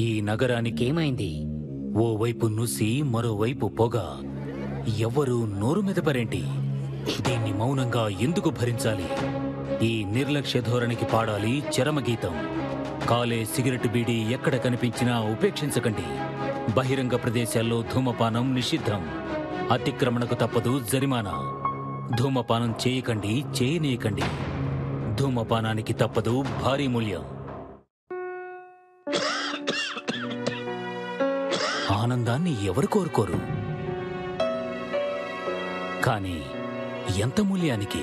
ఈ నగరానికి ఏమైంది? ఓవైపు నుసి, మరోవైపు పొగ. ఎవ్వరూ నోరు మెదపరేంటి? దీన్ని మౌనంగా ఎందుకు భరించాలి? ఈ నిర్లక్ష్య ధోరణికి పాడాలి చరమగీతం. కాలే సిగరెట్ బీడీ ఎక్కడ కనిపించినా ఉపేక్షించకండి. బహిరంగ ప్రదేశాల్లో ధూమపానం నిషిద్ధం. అతిక్రమణకు తప్పదు జరిమానా. ధూమపానం చేయకండి, చేయనీయకండి. ధూమపానానికి తప్పదు భారీ మూల్యం. ఆనందాన్ని ఎవరు కోరుకోరు? కానీ ఎంత మూల్యానికి?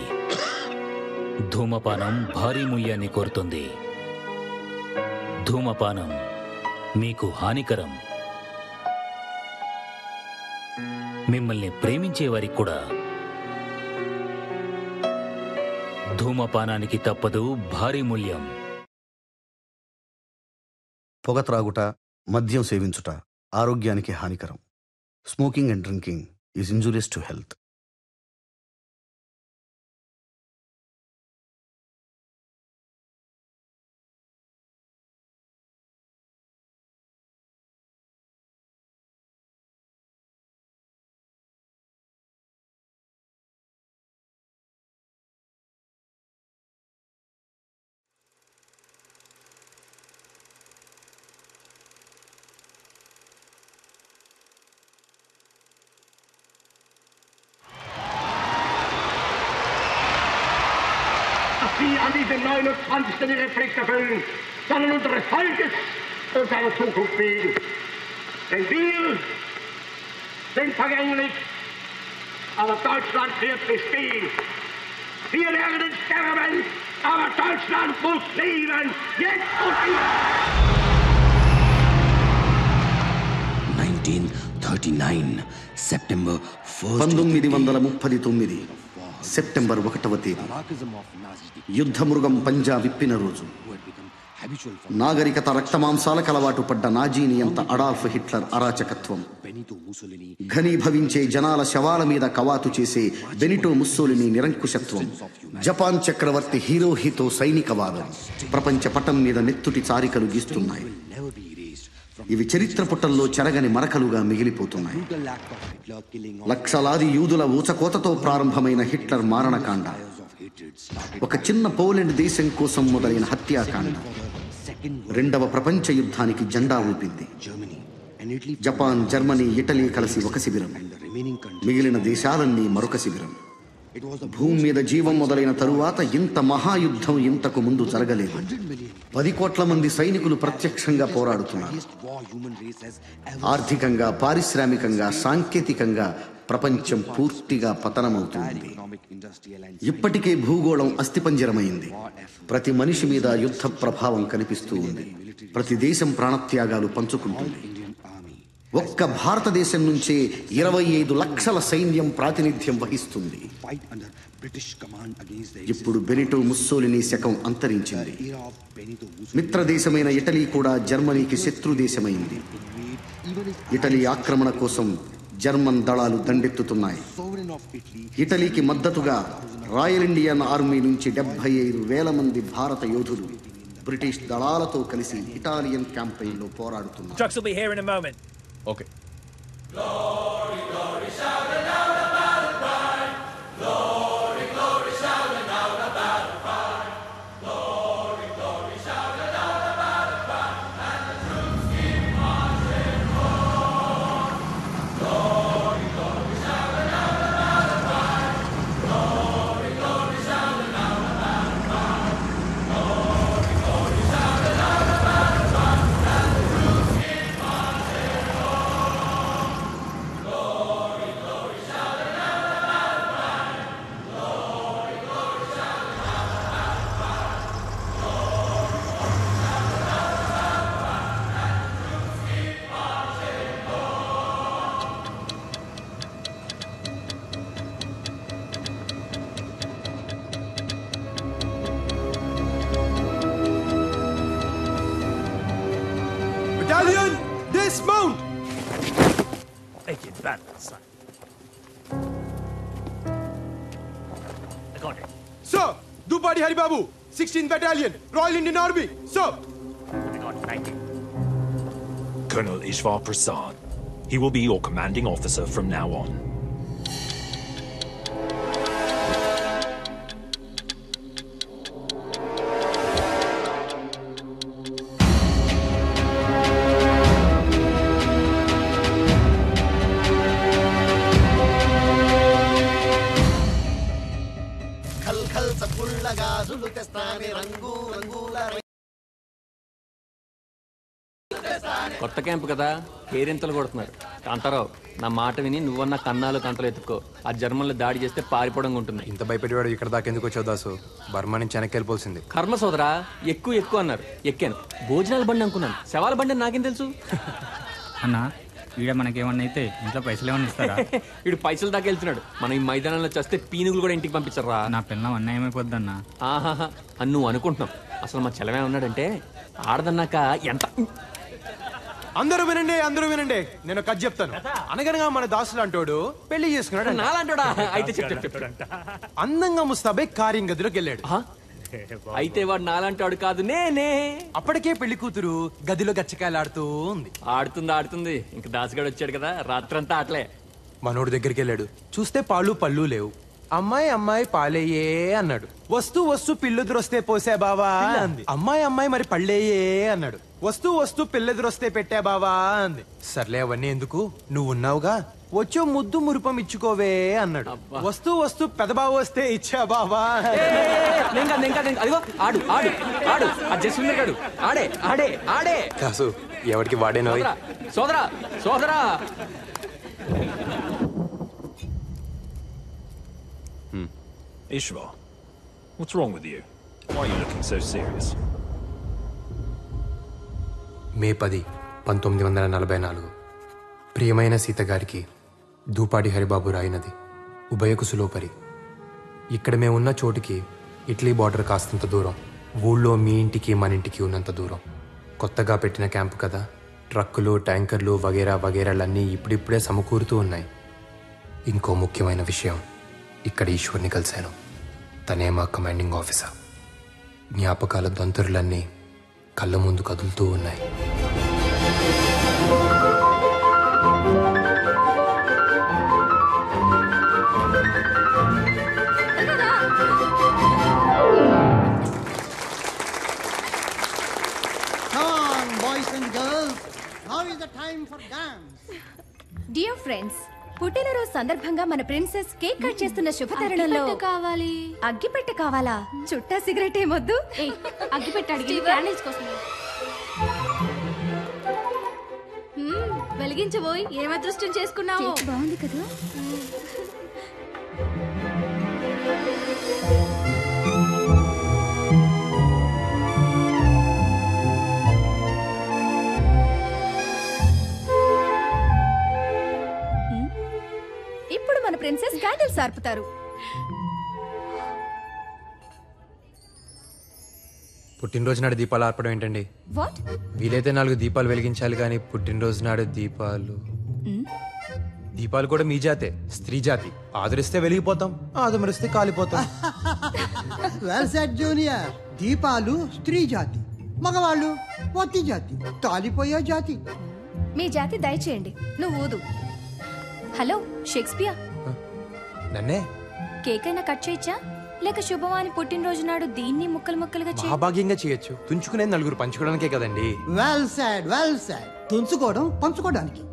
ధూమపానం భారీ మూల్యాన్ని కోరుతుంది. ధూమపానం మీకు హానికరం. మిమ్మల్ని ప్రేమించేవారికి కూడా. ధూమపానానికి తప్పదు భారీ మూల్యం. పొగ త్రాగుట, మద్యం సేవించుట ఆరోగ్యానికి హానికరం. Smoking and drinking is injurious to health. Sie an diesem 29. ihre Pflicht erfüllen, sondern unseres Volkes und seiner Zukunft wegen. Denn wir sind vergänglich, aber Deutschland wird bestehen. Wir werden sterben, aber Deutschland muss leben, jetzt und immer. 1939 September 1st. 1939 September 1వ తేదీ యుద్ధమృగం పంజా విప్పిన రోజు. నాగరికత రక్తమాంసాలకు అలవాటు పడ్డ Nazi నియంత Adolf Hitler అరాచకత్వం, ఘనీభవించే జనాల శవాల మీద కవాతు చేసే బెనిటో ముస్సోలిని నిరంకుశత్వం, జపాన్ చక్రవర్తి హిరోహితో సైనికవాదం ప్రపంచ పటం మీద నెత్తుటి చారికలు గీస్తున్నాయి. ఇవి చరిత్ర పుటల్లో చెరగని మరకలుగా మిగిలిపోతున్నాయి. లక్షలాది యూదుల ఊచకోతతో ప్రారంభమైన హిట్లర్ మారణకాండ, ఒక చిన్న పోలెండ్ దేశం కోసం మొదలైన హత్యాకాండ రెండవ ప్రపంచ యుద్ధానికి జెండా ఊపింది. జపాన్, జర్మనీ, ఇటలీ కలిసి ఒక శిబిరం, మిగిలిన దేశాలన్నీ మరొక శిబిరం. భూమి మీద జీవం మొదలైన తరువాత ఇంత మహాయుద్ధం ఇంతకు ముందు జరగలేదు. 10 కోట్ల మంది సైనికులు ప్రత్యక్షంగా పోరాడుతున్నారు. ఆర్థికంగా, పారిశ్రామికంగా, సాంకేతికంగా ప్రపంచం పూర్తిగా పతనమవుతుంది. ఇప్పటికే భూగోళం అస్థిపంజరమైంది. ప్రతి మనిషి మీద యుద్ధ ప్రభావం కనిపిస్తూ ఉంది. ప్రతి దేశం ప్రాణత్యాగాలు పంచుకుంటుంది. ఒక్క భారతదేశం నుంచే 25 లక్షల సైన్యం ప్రాతినిధ్యం వహిస్తుంది. ఇప్పుడు బెనిటో ముస్సోలిని శకం అంతరించింది. మిత్రదేశమైన ఇటలీ కూడా జర్మనీకి శత్రు దేశమైంది. ఇటలీ ఆక్రమణ కోసం జర్మన్ దళాలు దండెత్తుతున్నాయి. ఇటలీకి మద్దతుగా రాయల్ ఇండియన్ ఆర్మీ నుంచి 75,000 మంది భారత యోధులు బ్రిటిష్ దళాలతో కలిసి ఇటాలియన్ క్యాంపెయిన్లో పోరాడుతున్నారు. Okay. Glory, glory, shout it out about the pride. Glory, glory, shout it out about the pride. Glory, glory, shout it out about the pride. And the troops keep marching on. Glory, glory, shout it out about the pride. Glory, glory, shout it out about the pride. Glory, glory, shout it out about the pride. And the troops keep marching on. Glory, glory, shout it out about the pride. Glory, glory, shout it out about the pride. Glory, glory, shout it out about the pride. And the troops keep marching Battalion, dismount! Take it back, son. I got it. Sir, Dupadi Haribabu, 16th Battalion, Royal Indian Army. Sir, I got 19. Colonel Ishvar Prasad. He will be your commanding officer from now on. కొత్త camp కదా పేరెంతలు కొడుతున్నారు. కాంతారావు, నా మాట విని నువ్వన్న కన్నాలు కంతలు ఎత్తుకో. ఆ జర్మన్లు దాడి చేస్తే పారిపోవడం ఉంటుంది. ఇంత భయపెట్టేవాడు ఇక్కడ దాకా ఎందుకు వచ్చావు దాసు? బర్మా నుంచి వెనక్కి వెళ్ళిపోతుంది. కర్మ సోదరా, ఎక్కువ అన్నారు. ఎక్కాను. భోజనాల బండి అనుకున్నాను. శవాల బండి అని నాకేం తెలుసు? అన్నా ఈడ మనకేమన్నా అయితే ఇంట్లో పైసలు ఏమన్నా ఇస్తారా? వీడు పైసలు దాకా వెళ్తున్నాడు. మనం ఈ మైదానంలో చేస్తే పీనుగులు కూడా ఇంటికి పంపించరా? నా పిల్లం అన్యాయమైపోద్దన్నా. ఆహాహా అని నువ్వు అనుకుంటున్నావు. అసలు మా చెలవే ఉన్నాడంటే ఆడదన్నాక ఎంత. అందరూ వినండి, నేను కథ చెప్తాను. అనగనగా మన దాసులు అంటోడు పెళ్లి చేసుకున్నాడు. నాలంటాడా? అయితే చెప్పు. అందంగా ముస్తాబై కార్యం గదిలోకి వెళ్ళాడు. అయితే వాడు నాలంటాడు కాదు, నేనే. అప్పటికే పెళ్లి కూతురు గదిలో గచ్చకాయలు ఉంది. ఆడుతుంది. ఇంక దాసుగాడు వచ్చాడు కదా, రాత్రంతా ఆటలే. మనోడు దగ్గరికి వెళ్ళాడు. చూస్తే పాలు పళ్ళు లేవు. అమ్మాయి పాలేయే అన్నాడు. వస్తూ పిల్లెదురొస్తే పోసే బావా అంది. అమ్మాయి మరి పళ్ళేయే అన్నాడు. వస్తూ పిల్లెదురొస్తే పెట్టా బావా అంది. సర్లే అవన్నీ ఎందుకు, నువ్వు ఉన్నావుగా, వచ్చో ముద్దు మురుపం ఇచ్చుకోవే అన్నాడు. వస్తూ పెదబావ వస్తే ఇచ్చా బావా. అదిగో ఆడు జస్విందర్ ఆడే దాసు ఎవరికి వాడేనో. సోదరా Ishvar, what's wrong with you? Why are you looking so serious? మే 10, 1944 ప్రియమైన సీత గారికి దూపాడి హరిబాబు రాయినది ఉభయకుసులోపరి. ఇక్కడ మేమున్న చోటికి ఇటలీ బార్డర్ కాస్తంత దూరం. ఊళ్ళో మీ ఇంటికి మన ఇంటికి ఉన్నంత దూరం. కొత్తగా పెట్టిన క్యాంపు కదా, ట్రక్కులు ట్యాంకర్లు వగేరాలన్నీ ఇప్పుడిప్పుడే సమకూరుతూ ఉన్నాయి. ఇంకో ముఖ్యమైన విషయం, ఇక్కడ ఈశ్వర్ని కలిశాను. తనే మా కమాండింగ్ ఆఫీసర్. జ్ఞాపకాల దొంతరులన్నీ కళ్ళ ముందు కదులుతూ ఉన్నాయి. Dear friends, పుట్టినరోజు సందర్భంగా మన ప్రిన్సెస్ కేక్ కట్ చేస్తున్న శుభతరుణంలో కావాలి. అగ్గిపెట్టె కావాలా? చుట్టా సిగరెట్ ఏమొద్దు. అగ్గిపెట్టె అడిగి క్యాండిల్స్ కోసం వెలిగించబోయి ఏం అదృష్టం చేసుకున్నావు. బాగుంది కదా. ఇప్పుడు మన ప్రిన్సెస్ క్యాండిల్స్ ఆర్పుతారు. పుట్టినరోజు నాడు దీపాలు ఆర్పడం ఏంటండి? వాట్? వీలైతే 4 దీపాలు వెలిగించాలి కానీ పుట్టినరోజు నాడు దీపాలు కూడా మీ జాతే, స్త్రీ జాతి. ఆదరిస్తే వెలిగిపోతాం, ఆదమరిస్తే కాలిపోతాం. Well said junior. దీపాలు స్త్రీ జాతి, మగవాళ్ళు పొత్తి జాతి, కాలిపోయే జాతి. మీ జాతి దయచేయండి. నువ్వు ఊదు. హలో షేక్స్పియర్, నన్నే కేక్ అయినా కట్ చేయొచ్చా? లేక శుభవాని పుట్టినరోజు నాడు దీన్ని ముక్కలుగా మహాభాగ్యంగా చేయొచ్చు. తుంచుకునేది 4 పంచుకోవడానికే కదండి. Well said. తుంచుకోవడం పంచుకోవడానికి.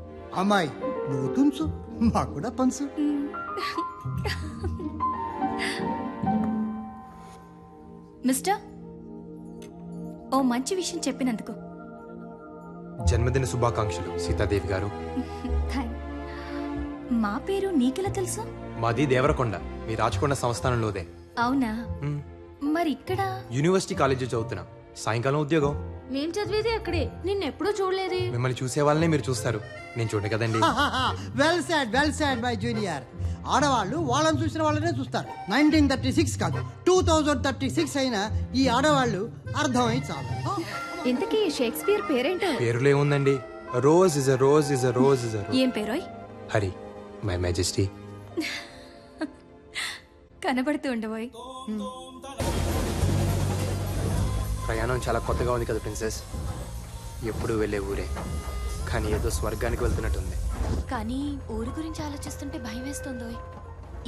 అమ్మాయి నువ్వు తుంచు, మాకు కూడా పంచు. మిస్టర్, ఓ మంచి విషయం చెప్పినందుకు. జన్మదిన శుభాకాంక్షలు సీతాదేవి గారు. మా పేరు నీకెలా తెలుసు? మాది దేవరకొండ, మీ రాచకొండ సంస్థానంలోదే. అవునా? మరి ఇక్కడ యూనివర్సిటీ కాలేజీ చదువుతున్నా. సాయంకాలం ఉద్యోగం. మేం చదివేది అక్కడే. నిన్నెప్పుడూ చూడలేదే. మిమ్మల్ని చూసే వాళ్ళనే మీరు చూస్తారు, నేను చూడండి కదండి. Well said my junior. ఆడవాళ్ళు వాళ్ళని చూసిన వాళ్ళనే చూస్తారు. 1936 కాదు 2036 అయినా ఈ ఆడవాళ్ళు అర్థమై చాలు. ఇంతకీ షేక్స్పియర్ పేరేంటో? పేరులో ఏముందండి? Rose is a rose is a rose is a rose. ఏం పేరోయ్? Hari, my majesty. కనబడుతూ ఉండబోయ్. ప్రయాణం చాలా కొత్తగా ఉంది కదా ప్రిన్సెస్. ఎప్పుడు వెళ్ళే ఊరే. కానీ ఏదో స్వర్గానికి వెళ్తున్నట్టుంది. కానీ ఊరి గురించి ఆలోచిస్తుంటే భయం వేస్తుందో.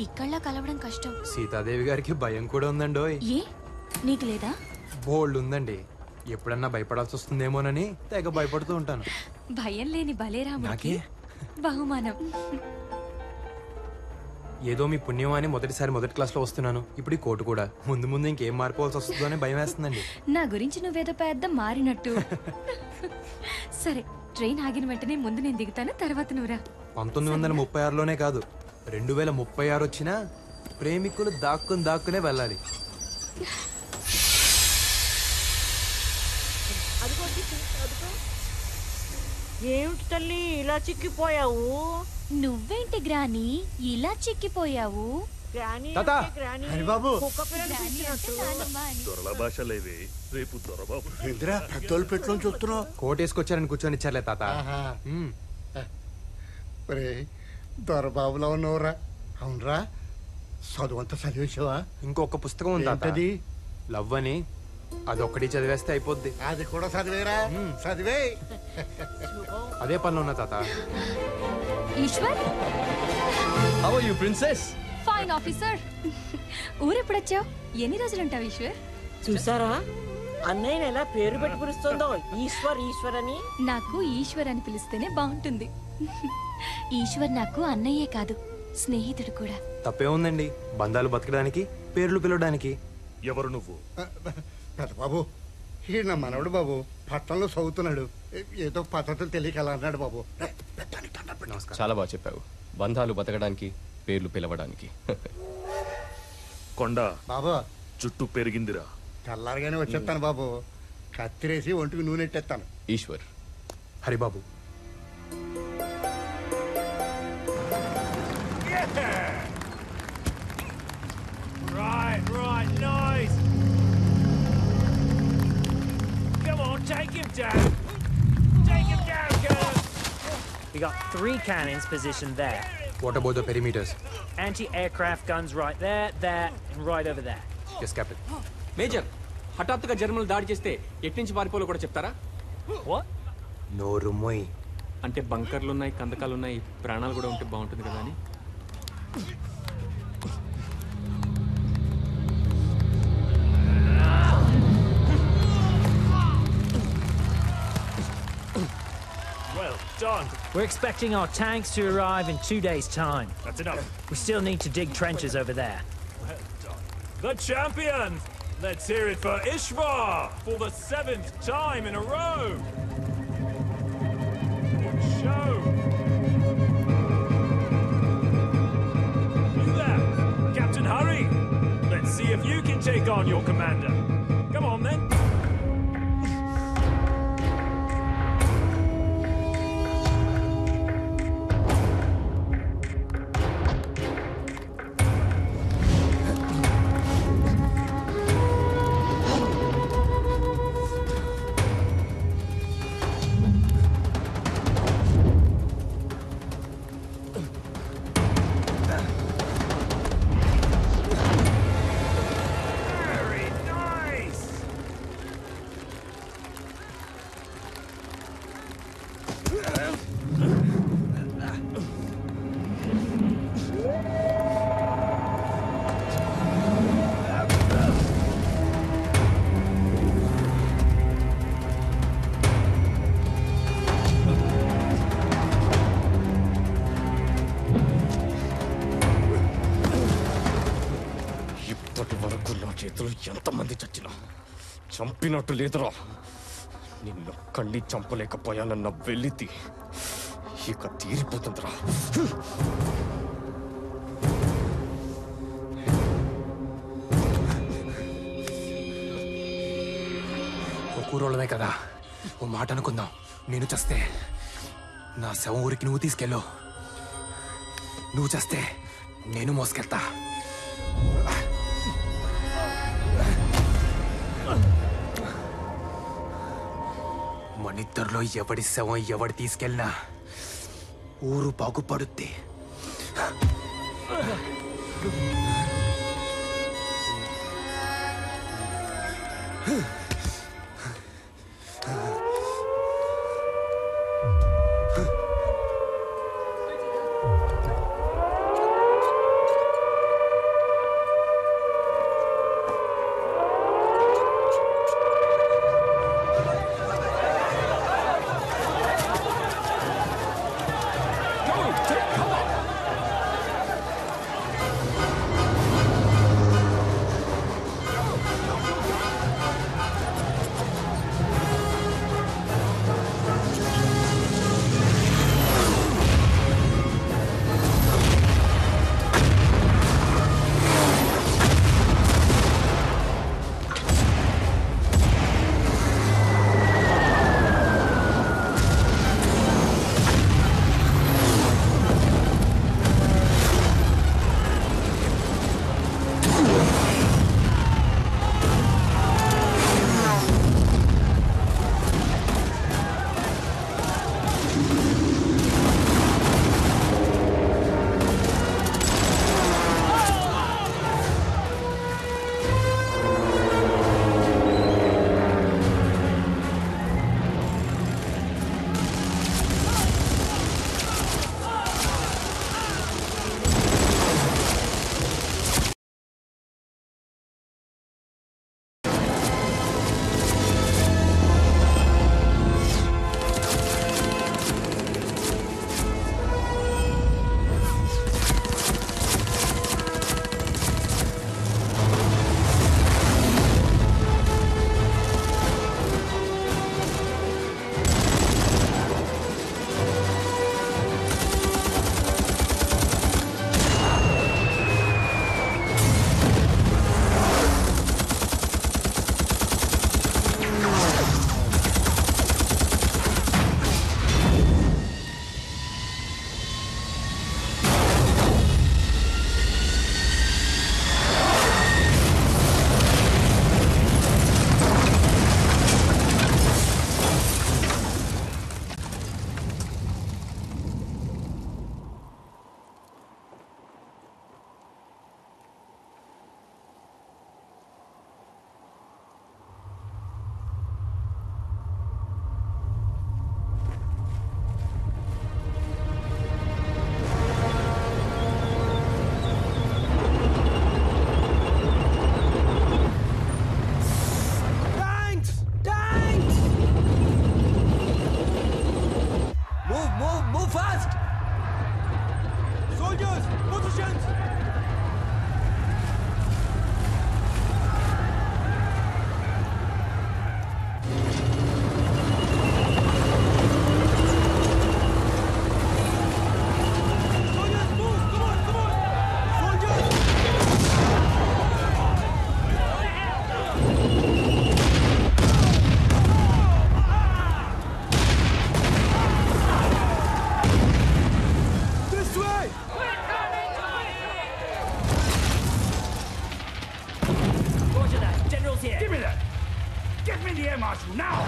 ఇక్కడ్లా కలవడం కష్టం. సీతాదేవి గారికి భయం కూడా ఉందండోయ్. ఏ నీకు లేదా? బోల్డ్ ఉందండి. ఎప్పుడన్నా భయపడాల్సి వస్తుందేమోనని తెగ భయపడుతూ ఉంటాను. భయం లేని బలేరాముడికి బహుమానం. ఏదో మీ పుణ్యం అని మొదటిసారి మొదటి క్లాస్లో వస్తున్నాను. ఇప్పుడు ఈ కోటు కూడా. ముందు ముందు ఇంకేం మారిపోవాల్సి వస్తుందో అని భయం వేస్తుందండి. నా గురించి నువ్వేదో పెద్ద మారినట్టు. సరే, ట్రైన్ ఆగిన వెంటనే ముందు నేను దిగుతాను, తర్వాత నువ్వురా. 1936లోనే కాదు, 2036 వచ్చినా ప్రేమికులు దాక్కునే వెళ్ళాలి. ఏమిటి తల్లి ఇలా చిక్కిపోయావు? నువ్వేంటి గ్రాని ఇలా చిక్కిపోయావు? బాబు దొరల భాషలేవి రేపు దొరబాబు పెద్దోళ్ళు పెట్టుకొని చూస్తున్నావు. కోటేసుకొచ్చారని కూర్చొని ఇచ్చారులే తాత. దొరబాబులో ఉన్నవరా? అవునరా, చదువు అంతా చదివేసావా? ఇంకొక పుస్తకం ఉంది తాత, లవ్ అని. అదొక్కటి చదివేస్తే అయిపోద్ది. అది కూడా చదివేరా? చదివే. అదే పనిలో ఉన్నా తాత. Eshwar, how are you princess? Fine officer. ఊరెప్పుడొచ్చావు? ఎన్ని రోజులుంటావు ఈశ్వర్? చూసారా అన్నయ్య ఎలా పేరు పెట్టి పిలుస్తుందో, ఈశ్వర్ ఈశ్వర్ అని. నాకు ఈశ్వర్ అని పిలిస్తేనే బాగుంటుంది. ఈశ్వర్ నాకు అన్నయ్యే కాదు, స్నేహితుడు కూడా. తప్పే ఉందండి, బంధాలు బతకడానికి, పేర్లు పిలవడానికి. ఎవరు నువ్వు? పెద్ద బాబు, ఈ నా మనవడు బాబు పట్టణంలో చదువుతున్నాడు. ఏదో పద్ధతులు తెలియక అలా అన్నాడు బాబు. చాలా బాగా చెప్పావు. బంధాలు బతకడానికి, పేర్లు పిలవడానికి. కొండ బాబు చుట్టూ పెరిగిందిరా. తెల్లారగానే వచ్చేస్తాను బాబు. కత్తిరేసి ఒంటికి నూనె ఎట్టేస్తాను. Eshwar. Haribabu. Right, nice. Come on, take him down. Take him down, girl. We got 3 cannons positioned there. What about the perimeters? Anti-aircraft guns right there, and right over there. Yes, Captain. Major, హఠాత్తుగా జర్మన్లు దాడి చేస్తే ఎట్నుంచి పారిపోలో కూడా చెప్తారా? నోరు మొయ్. అంటే బంకర్లు ఉన్నాయి, కందకాలు ఉన్నాయి, ప్రాణాలు కూడా ఉంటే బాగుంటుంది కదా అని. Well done. We're expecting our tanks to arrive in 2 days' time. That's enough. We still need to dig trenches over there. Well done. The champions! Let's hear it for Ishvar for the 7th time in a row. Good show. You there, Captain Hurry. Let's see if you can take on your commander. Come on then. చేతులు ఎంతమంది చచ్చినా చంపినట్టు లేదురా. నిన్ను కళ్ళి చంపలేకపోయానన్న వెలితి ఇక తీరిపోతుందిరా. కూరోళ్ళమే కదా, ఓ మాట అనుకుందాం. నేను చస్తే నా శవం ఊరికి నువ్వు తీసుకెళ్ళు, నువ్వు చస్తే నేను మోసుకెళ్తా. మనిద్దరిలో ఎవడి శవం ఎవడి తీసుకెళ్ళినా ఊరు బాగుపడుద్ది. Roger that. General's here. Give me that. Get me the air marshal now.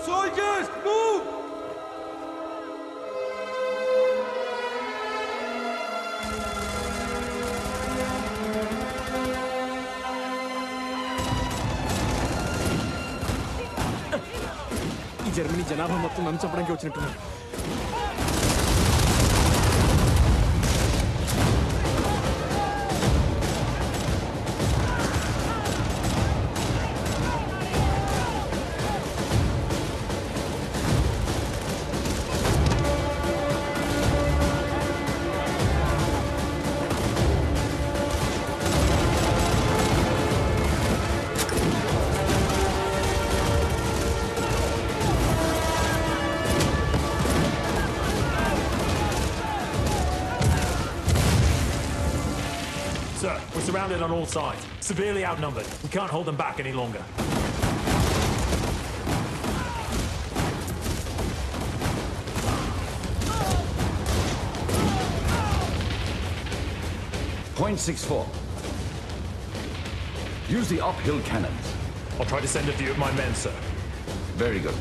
Soldiers, move! ఈ జర్మనీ జనాభా మొత్తం నన్ను చంపడానికి వచ్చినట్టున్నారు. Sir, we're surrounded on all sides. Severely outnumbered. We can't hold them back any longer. Point 64. Use the uphill cannons. I'll try to send a few of my men, sir. Very good.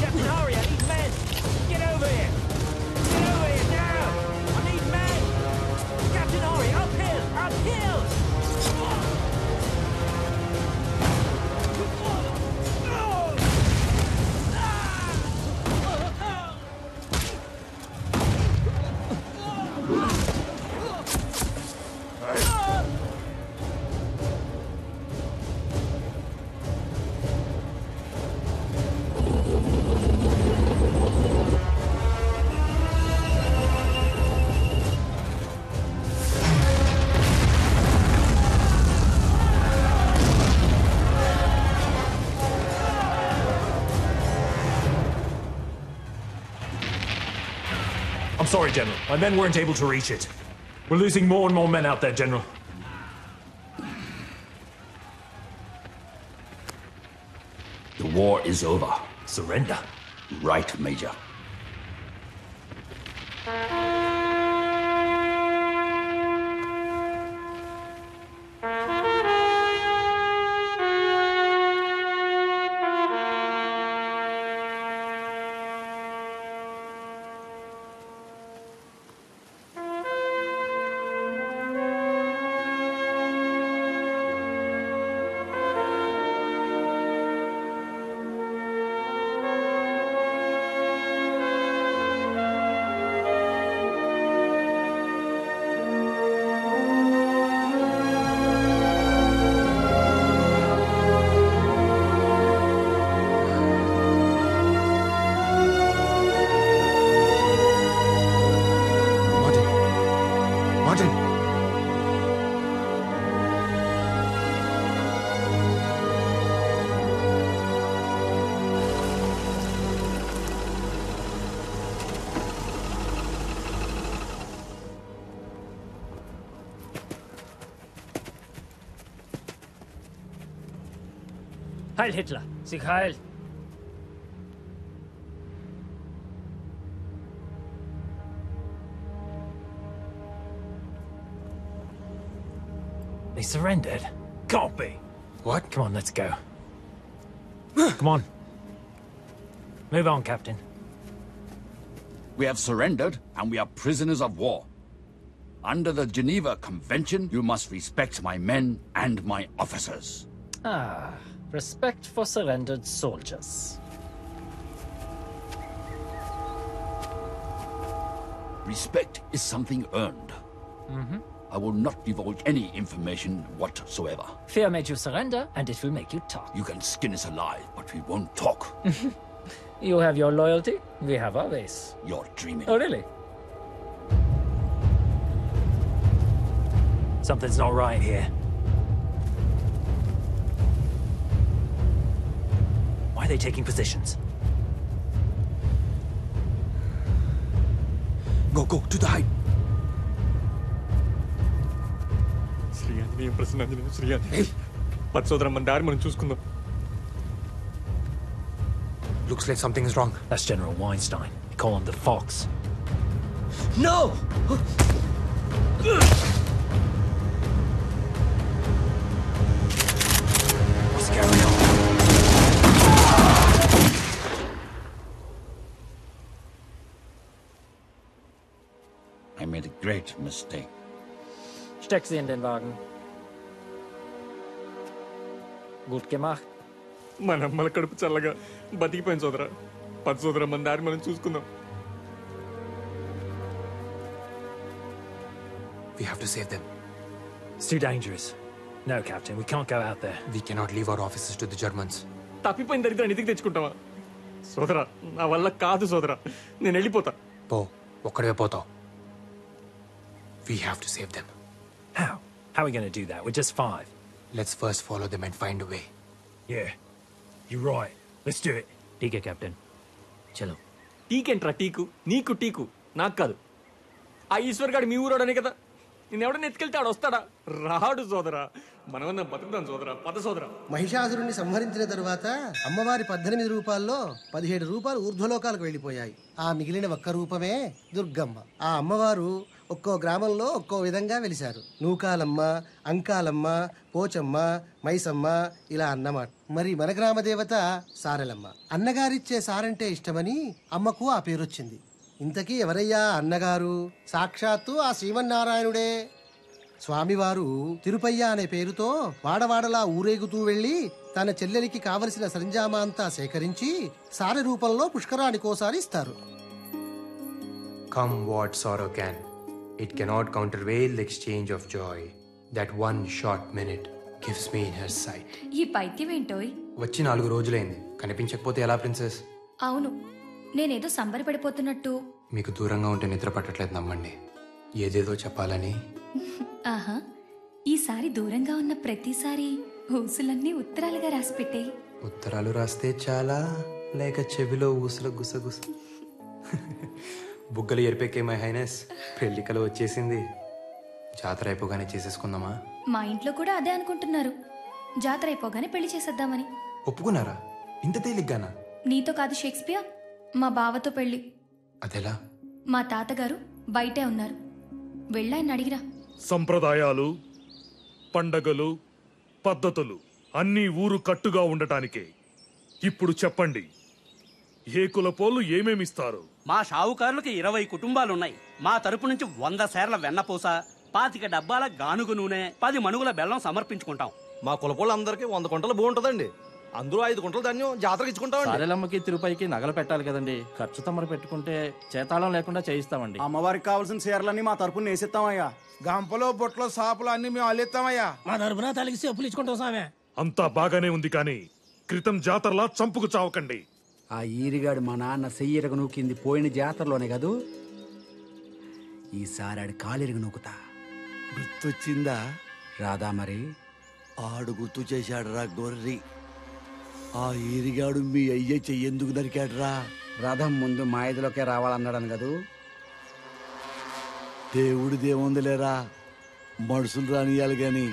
Captain, hurry! I need men! Get over here! I'm sorry, General. My men weren't able to reach it. We're losing more and more men out there, General. The war is over. Surrender. Right, Major. Heil Hitler! Sieg heil! They surrendered? Can't be. What? Come on, let's go. Come on. Move on, Captain. We have surrendered, and we are prisoners of war. Under the Geneva Convention, you must respect my men and my officers. Ah, respect for surrendered soldiers. Respect is something earned. Mm-hmm. I will not divulge any information whatsoever. Fear made you surrender, and it will make you talk. You can skin us alive, but we won't talk. You have your loyalty, we have our ways. You're dreaming. Oh, really? Something's not right here. Why are they taking positions? Go, to the height. Shri Anjaneyam ప్రసన్నాంజనేయం Shri Anjaneyam పచ్చోదరం మన దారి మనం చూసుకుందాం. Looks like something is wrong. That's General Weinstein. We call him the Fox. No! What's going on? I made a great mistake. Steck sie in den Wagen. Gut gemacht. మన అమ్మల కడుపు చల్లగా బతికిపోయింది సోదరా. పది సోదరా మన దారి మనం చూసుకుందాం. We have to save them. It's too dangerous. No, Captain, we can't go out there. We cannot leave our officers to the Germans. తప్పిపోయిన దరిద్రాన్ని ఇంటికి తెచ్చుకుంటావా? సోదరా నా వల్ల కాదు సోదరా. నేను వెళ్ళిపోతా. పో, ఒక్కడే పోతావు. We have to save them. How? How are we going to do that? We're just 5. Let's first follow them and find a way. Yeah, you're right. Let's do it. ठीक है कैप्टन चलो. టీకేంట్రా టీకు? నీకు teak, నాకు కాదు. ఆ ఈశ్వర్ గాడు మీ ఊరోడనే కదా. నేను ఎవడన్నా ఎత్తుకెళ్తే ఆడు వస్తాడా? రాడు సోదరా. మనమన్నా బతుకుతాం సోదరా. పద సోదరా. మహిషాసురుణ్ణి సంహరించిన తరువాత అమ్మవారి 18 రూపాల్లో 17 రూపాయలు ఊర్ధ్వలోకాలకు వెళ్ళిపోయాయి. ఆ మిగిలిన ఒక్క రూపమే దుర్గమ్మ. ఆ అమ్మవారు ఒక్కో గ్రామంలో ఒక్కో విధంగా వెలిశారు. నూకాలమ్మ, అంకాలమ్మ, పోచమ్మ, మైసమ్మ ఇలా అన్నమాట. మరి మన గ్రామ దేవత సారెలమ్మ. అన్నగారిచ్చే సారంటే ఇష్టమని అమ్మకు ఆ పేరొచ్చింది. ఇంతకీ ఎవరయ్యా అన్నగారు? సాక్షాత్తు ఆ శ్రీమన్నారాయణుడే. స్వామివారు తిరుపయ్య అనే పేరుతో వాడవాడలా ఊరేగుతూ వెళ్లి తన చెల్లెలికి కావలసిన సరంజామా అంతా సేకరించి సారె రూపంలో పుష్కరానికోసారి ఇస్తారు. Come what sorrow can, it cannot countervail the exchange of joy. That one short minute gives me in her sight. ఈ పైత్యం ఏంటోయ్? వచ్చి 4 రోజులైంది. కనిపించకపోతే ఎలా ప్రిన్సెస్? అవును, నేనేదో సంబరపడిపోతున్నట్టు. మీకు దూరంగా ఉంటే నిద్ర పట్టట్లేదు నమ్మండి. ఏదేదో చెప్పాలని. ఆహా, ఈసారి దూరంగా ఉన్న ప్రతిసారి ఊసులన్నీ ఉత్తరాలుగా రాసిపెట్టే. ఉత్తరాలు రాస్తే చాలా, లేక చెవిలో ఊసుల గుసగుస? బుగ్గలు ఎరిపెక్కే మై హైనెస్, పెళ్లికలు వచ్చేసింది. జాతర అయిపోగానే చేసేసుకుందామా? మా ఇంట్లో కూడా అదే అనుకుంటున్నారు, జాతర అయిపోగానే పెళ్లి చేసేద్దామని. ఒప్పుకున్నారా? ఇంత తేలిగ్గానా? నీతో కాదు షేక్స్పియర్, మా బావతో పెళ్లి. అదెలా? మా తాతగారు బయటే ఉన్నారు, వెళ్ళాయని అడిగిరా. సంప్రదాయాలు, పండగలు, పద్ధతులు అన్నీ ఊరు కట్టుగా ఉండటానికే. ఇప్పుడు చెప్పండి, ఏ కులపోళ్ళు ఏమేమిస్తారు? మా షావుకారులకి 20 కుటుంబాలున్నాయి. మా తరపు నుంచి 100 సేర్ల వెన్నపూస, 25 డబ్బాల గానుగు నూనె, 10 మణుగుల బెల్లం సమర్పించుకుంటాం. మా కులపోళ్ళందరికీ 100 కుంటలు బాగుంటుందండి. అందులో 5 కుంటలు ధాన్యం జాతరకి ఇచ్చుకుంటామండి. సారెలమ్మకి తిరుపతికి నగలు పెట్టాలి కదండి, ఖర్చు తమరు పెట్టుకుంటే చేతాళం లేకుండా చేయిస్తామండి. అమ్మవారికి కావాల్సిన చీరలన్నీ మా తరపున వేసిస్తామయ్యా. గంపలో బొట్లో సాపులు అన్ని మేము అల్లిస్తామయ్యా. మా తరపున తలిగి చెప్పులు ఇచ్చుకుంటాం సామే. అంతా బాగానే ఉంది, కానీ క్రితం జాతరలా చంపుకు చావకండి. ఆ ఈరిగాడు మా నాన్న సెయ్యరగ నూకింది పోయిన జాతరలోనే కదూ, ఈసారి ఆడి కాలిరగ నూకుతా. గుర్తొచ్చిందా? రాదా మరి? ఆడు గుర్తు చేశాడు రా గొర్రి. ఆ ఈరిగాడు మీ అయ్య చెయ్యేందుకు నరికాడురా? రథం ముందు మా ఇదిలోకే రావాలన్నాడని కదూ. దేవుడిదేముందిలేరా, మనుషులు రానియాలి గాని.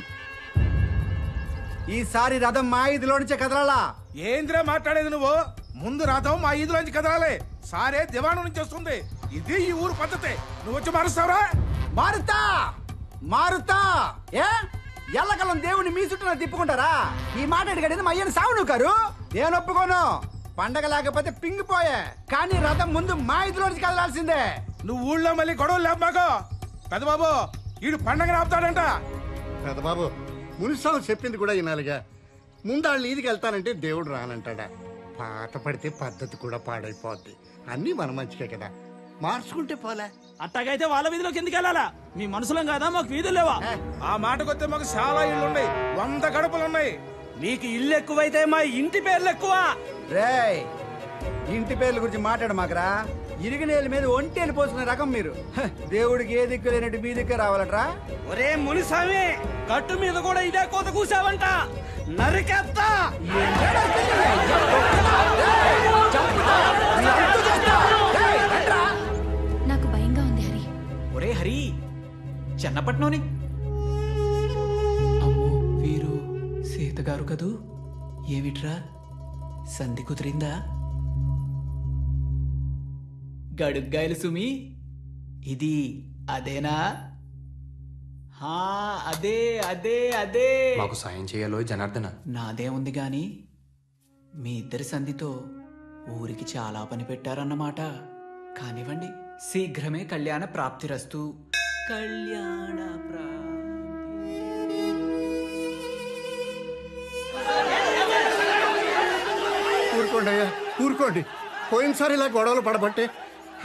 ఈసారి రథం మా ఇదిలో నుంచే కదలాలా. ఏంద్రా మాట్లాడేది నువ్వు? ముందు రథం మా ఈదులోంచి కదలాలి. సారే దివాణం నుంచి వస్తుంది. ఇది ఈ ఊరు పద్ధతి. నువ్వు వచ్చి మారుస్తావురా? మారుతా మారుతా. ఏ ఎల్లకలం దేవుని మీ చుట్టూ తిప్పుకుంటారా? ఈ మాట అడిగేది మా అయ్యని సావు నువ్వు. నేను ఒప్పుకోను. పండగ లేకపోతే పింగిపోయే, కానీ రథం ముందు మా ఇదిలో నుంచి కదలాల్సిందే. నువ్వు ఊళ్ళో మళ్ళీ గొడవలు లేవు మాకు. పెద్దబాబు, ఈడు పండగ ఆపుతాడంట. పెద్దబాబు, మునిస్వామి చెప్పింది కూడా వినాలిగా. ముందాళ్ళు ఈదికి వెళ్తానంటే దేవుడు రానంటాడా? పాత పడితే పద్ధతి కూడా పాడైపోద్ది. అన్నీ మన మంచికే కదా, మార్చుకుంటే పోలే. అట్టగైతే వాళ్ళ వీధిలోకి ఎందుకు వెళ్ళాలా? మీ మనుషులం కాదా, మాకు వీధులు లేవా? ఆ మాటకొస్తే మాకు చాలా ఇళ్ళు ఉన్నాయి, 100 గడపలున్నాయి. నీకు ఇల్లు ఎక్కువైతే మా ఇంటి పేర్లు ఎక్కువ. రేయ్, ఇంటి పేర్ల గురించి మాట్లాడు మాకరా. ఇరిగినేళ్ళ మీద ఒంటేలు పోసుకునే రకం మీరు. దేవుడికి ఏ దిక్కు లేనట్టు మీ దిక్కు రావాలట్రా? ఒరే మునిస్వామి, గట్టు మీద కూడా ఇదే కోత కూసావంట, నరికేస్తా. నాకు భయంగా ఉంది హరి. ఒరే హరి, చెన్నపట్నంని. అమ్మో, వీరు సీతగారు కదూ. ఏమిట్రా, సంధి కుదిరిందా? గడుగ్గాయలు సుమి, ఇది అదేనా? అదే అదే అదే. మాకు సాయం చేయాలో జనార్దన. నాదే ఉంది గాని మీ ఇద్దరి సంధితో ఊరికి చాలా పని పెట్టారన్నమాట. కానివ్వండి, శీఘ్రమే కళ్యాణ ప్రాప్తిరస్తు. కళ్యాణ ఊరుకోండి అయ్యా, ఊరుకోండి. పోయినసారి ఇలా గొడవలు పడబట్టే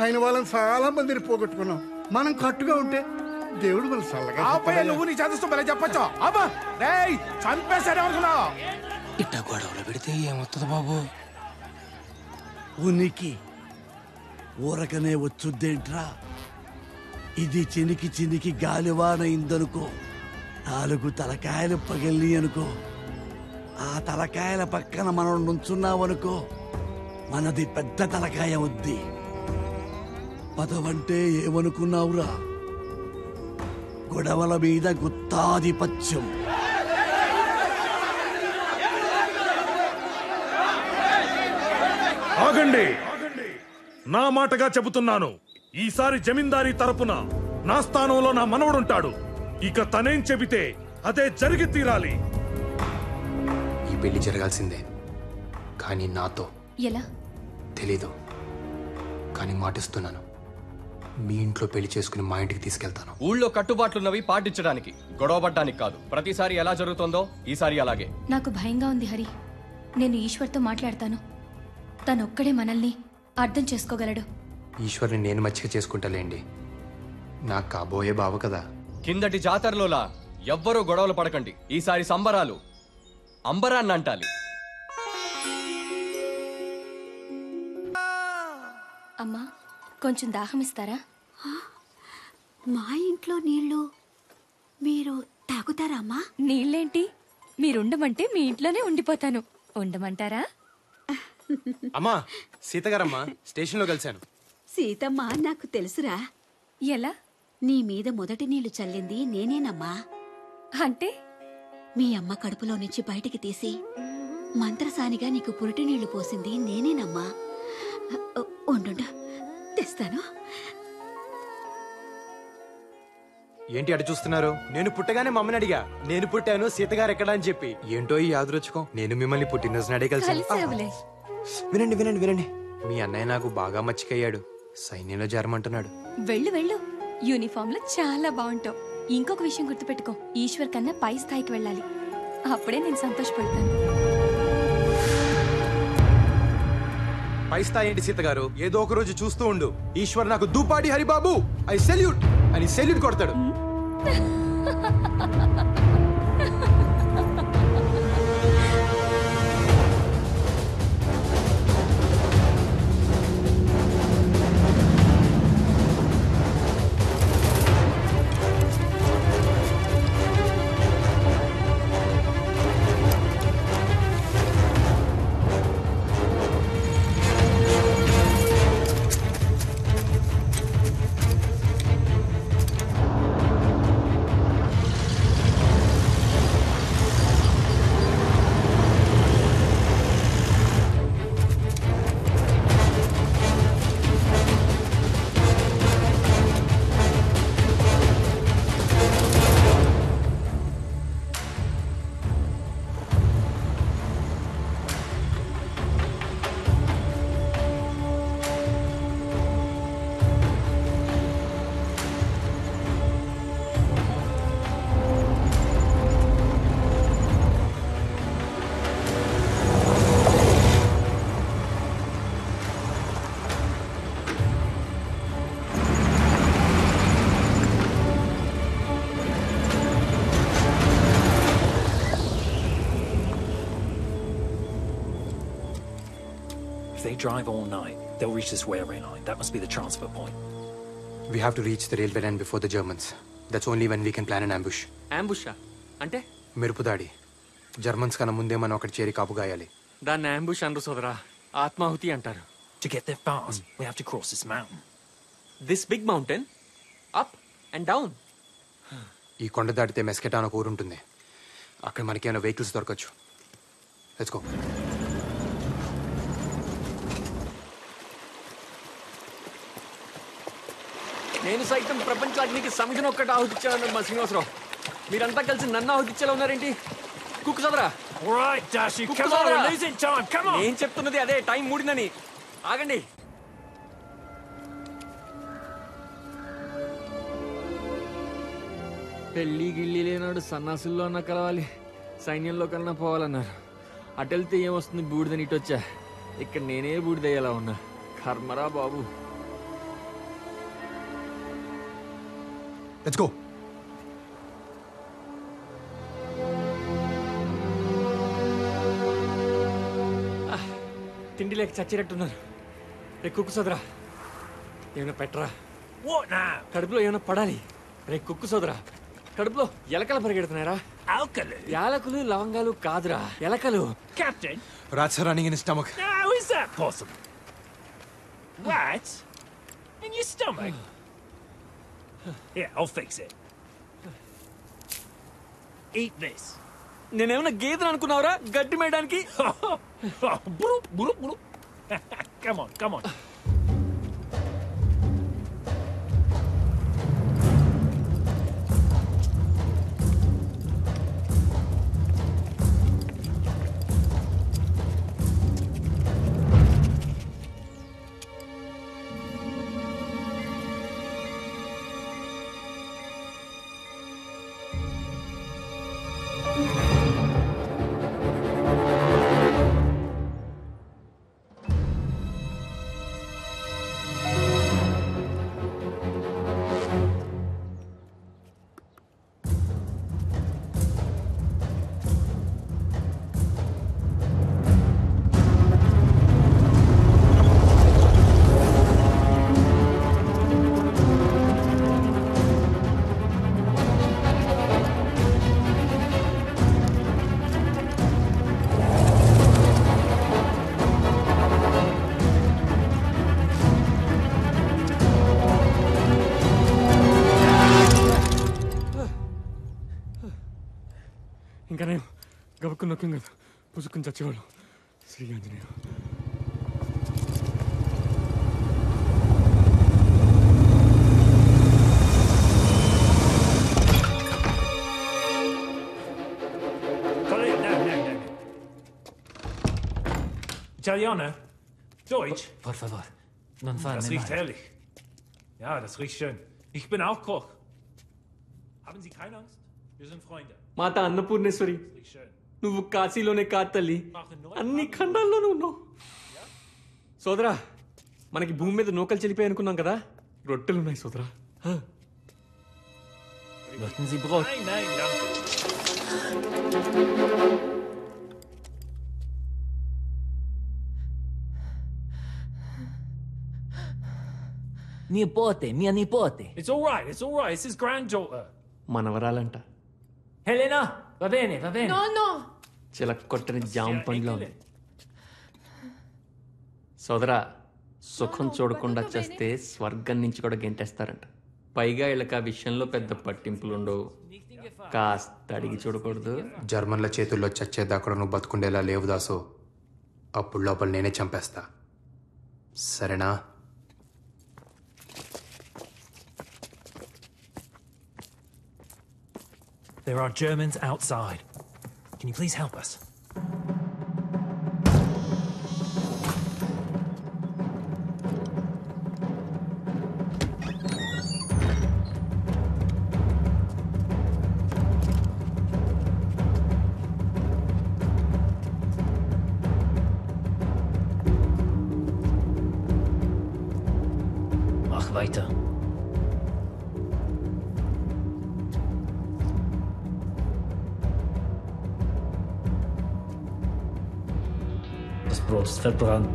ఆయన వాళ్ళని చాలా మందిని పోగొట్టుకున్నాం. మనం కట్టుగా ఉంటే దేవుడు మన చల్లగా. నువ్వు నీ చదువుతూ మళ్ళీ చెప్పొచ్చు. అబ్బా రేయ్, చంపేశాడు అనుకున్నావు. ఇట్ట గొడవలు పెడితే ఏమొస్తుంది బాబు? ఉనికి ఊరకనే వచ్చుద్దేంట్రా? ఇది చినికి చినికి గాలివానయిందనుకో, 4 తలకాయలు పగిలి అనుకో, ఆ తలకాయల పక్కన మనం నుంచున్నామనుకో, మనది పెద్ద తలకాయ వద్ది. పదవంటే ఏమనుకున్నావురా? గొడవల మీద గుత్తాధిపత్యం. ఆగండి, నా మాటగా చెబుతున్నాను. ఈసారి జమీందారీ తరపున నా స్థానంలో నా మనవడుంటాడు. ఇక తనేం చెబితే అదే జరిగి తీరాలి. ఈ పెళ్లి జరగాల్సిందే, కానీ నాతో. ఎలా? తెలీదు, కానీ మాటిస్తున్నాను. మీ ఇంట్లో పెళ్లి చేసుకుని మా ఇంటికి తీసుకెళ్తాను. ఊళ్ళో కట్టుబాట్లున్నవి పాటించడానికి, గొడవపడ్డానికి కాదు. ప్రతిసారి ఎలా జరుగుతుందో ఈసారి అలాగే. నాకు భయంగా ఉంది హరి. నేను ఈశ్వర్తో మాట్లాడతాను. తనొక్కడే మనల్ని అర్థం చేసుకోగలడు. ఈశ్వర్ని నేను మచ్చిక చేసుకుంటాలేండి, నాకు కాబోయే బావ కదా. కిందటి జాతరలోలా ఎవ్వరూ గొడవలు పడకండి. ఈసారి సంబరాలు అంబరాన్ని అంటాలి. అమ్మా, కొంచెం దాహం ఇస్తారా? మా ఇంట్లో నీళ్లు మీరు తాగుతారా అమ్మా? నీళ్ళేంటి, మీరుండమంటే మీ ఇంట్లోనే ఉండిపోతాను. ఉండమంటారా? అమ్మా, సీతగారమ్మా స్టేషన్లో కలిశాను. సీతమ్మ నాకు తెలుసురా. ఎలా? నీ మీద మొదటి నీళ్లు చల్లింది నేనేనమ్మా. అంటే మీ అమ్మ కడుపులో నుంచి బయటికి తీసి మంత్రసానిగా నీకు పురిటి నీళ్లు పోసింది నేనేనమ్మా. ఉండు, తెస్తాను. ఏంటి అటు చూస్తున్నారు? నేను పుట్టగానే మమ్మని అడిగా, నేను పుట్టాను సీతగారు ఎక్కడా అని చెప్పి. ఏంటో ఈ యాదృచ్ఛికం, నేను మిమ్మల్ని పుట్టినరోజు నాడే కలిసాను. వినండి వినండి వినండి, మీ అన్నయ్య నాకు బాగా మచ్చికయ్యాడు, సైన్యంలో చేరమంటున్నాడు. వెళ్ళు వెళ్ళు, యూనిఫామ్ లో చాలా బాగుంటావు. ఇంకొక విషయం గుర్తుపెట్టుకో, ఈశ్వర్ కన్నా పై స్థాయికి వెళ్ళాలి, అప్పుడే నేను సంతోషపడతాను. పై స్థాయి ఏంటి సీత గారు? ఏదో ఒక రోజు చూస్తూ ఉండు, ఈశ్వర్ నాకు దూపాటి హరిబాబు ఐ సెల్యూట్ అని సెల్యూట్ కొడతాడు. If they drive all night, they'll reach this railway line. That must be the transfer point. We have to reach the railway line before the Germans. That's only when we can plan an ambush. Ambush? అంటే మెరుపు దాడి. Germans కన్నా ముందే మనం అక్కడ చేరి కాపు గాయాలి. దాన్ని ambush అనరు సోదరా, ఆత్మాహుతి అంటారు. To get there fast, we have to cross this mountain. This big mountain? Up and down? ఈ కొండ దాటితే మెస్కెటా అని ఒక ఊరు ఉంటుంది. అక్కడ మనకి ఏమైనా వెహికల్స్ దొరకచ్చు. Let's go. నేను సైతం ప్రపంచానికి సమితిని ఒక్కటి ఆహుతిచ్చాను మా శ్రీనివాసరావు. మీరంతా కలిసి నన్ను ఆహుతిచ్చేలా ఉన్నారేంటి? కుక్కు సదరా. నేను చెప్తున్నది అదే, టైం మూడిందని. ఆగండి. పెళ్లి గిళ్ళి లేనాడు సన్నాసుల్లో అన్నా కలవాలి, సైన్యంలో కన్నా పోవాలన్నారు. అటెళ్తే ఏమొస్తుంది బూడిదని ఇటొచ్చా. ఇక్కడ నేనే బూడిదయ్యేలా ఉన్నా. కర్మరా బాబు. Let's go. తిండి లేక చచ్చినట్టున్నారు. రే కుక్కు సోదరా, ఏమైనా పెట్టరా. కడుపులో ఏమైనా పడాలి. రే కుక్కు సోదరా, కడుపులో ఎలకలు పరిగెడుతున్నారా? యాలకులు లవంగాలు కాదురా, ఎలకలు. Captain, Rats are running in his stomach. how is that possible? Rats? In your stomach? Here, I'll fix it. Eat this. నేనేమన్నా గేదెలు అనుకున్నావురా గడ్డి మేయడానికి? Come on, come on. ఇంకానే గబుక్కుని నొక్కం కదా పుసుక్కుని చచ్చేవాళ్ళు. Shri Anjaneya. Italiano? Deutsch? Por favor, non farne Das riecht male. herrlich. Ja, das riecht schön. Ich bin auch Koch. Haben Sie keine Angst? Wir sind Freunde. మాత Annapurneshwari, Riecht schön. నువ్వు కాశీలోనే కాదు తల్లి, అన్ని ఖండాల్లోనూ ఉన్నావు. సోదరా, మనకి భూమి మీద నూకలు చెల్లిపోయి అనుకున్నాం కదా, రొట్టెలున్నాయి సోదరా. Möchten Sie Brot? Nein, nein, danke. Nipote, mia nipote. It's all right, it's all right. It's his granddaughter. మనవరాలంట. Helena, va bene, va bene. No, no. చిలక్కొట్టని జామ పండ్లో ఉంది. సోదరా, సుఖం చూడకుండా చేస్తే స్వర్గం నుంచి కూడా గెంటేస్తారంట. పైగా వీళ్ళకి ఆ విషయంలో పెద్ద పట్టింపులు ఉండవు. కాస్త అడిగి చూడకూడదు. జర్మన్ల చేతుల్లో చచ్చేదాకా నువ్వు బతుకుండేలా లేవు దాసు. అప్పుడు లోపల నేనే చంపేస్తా. సరేనా? There are Germans outside. Can you please help us? Mach weiter. Das Brot ist verbrannt.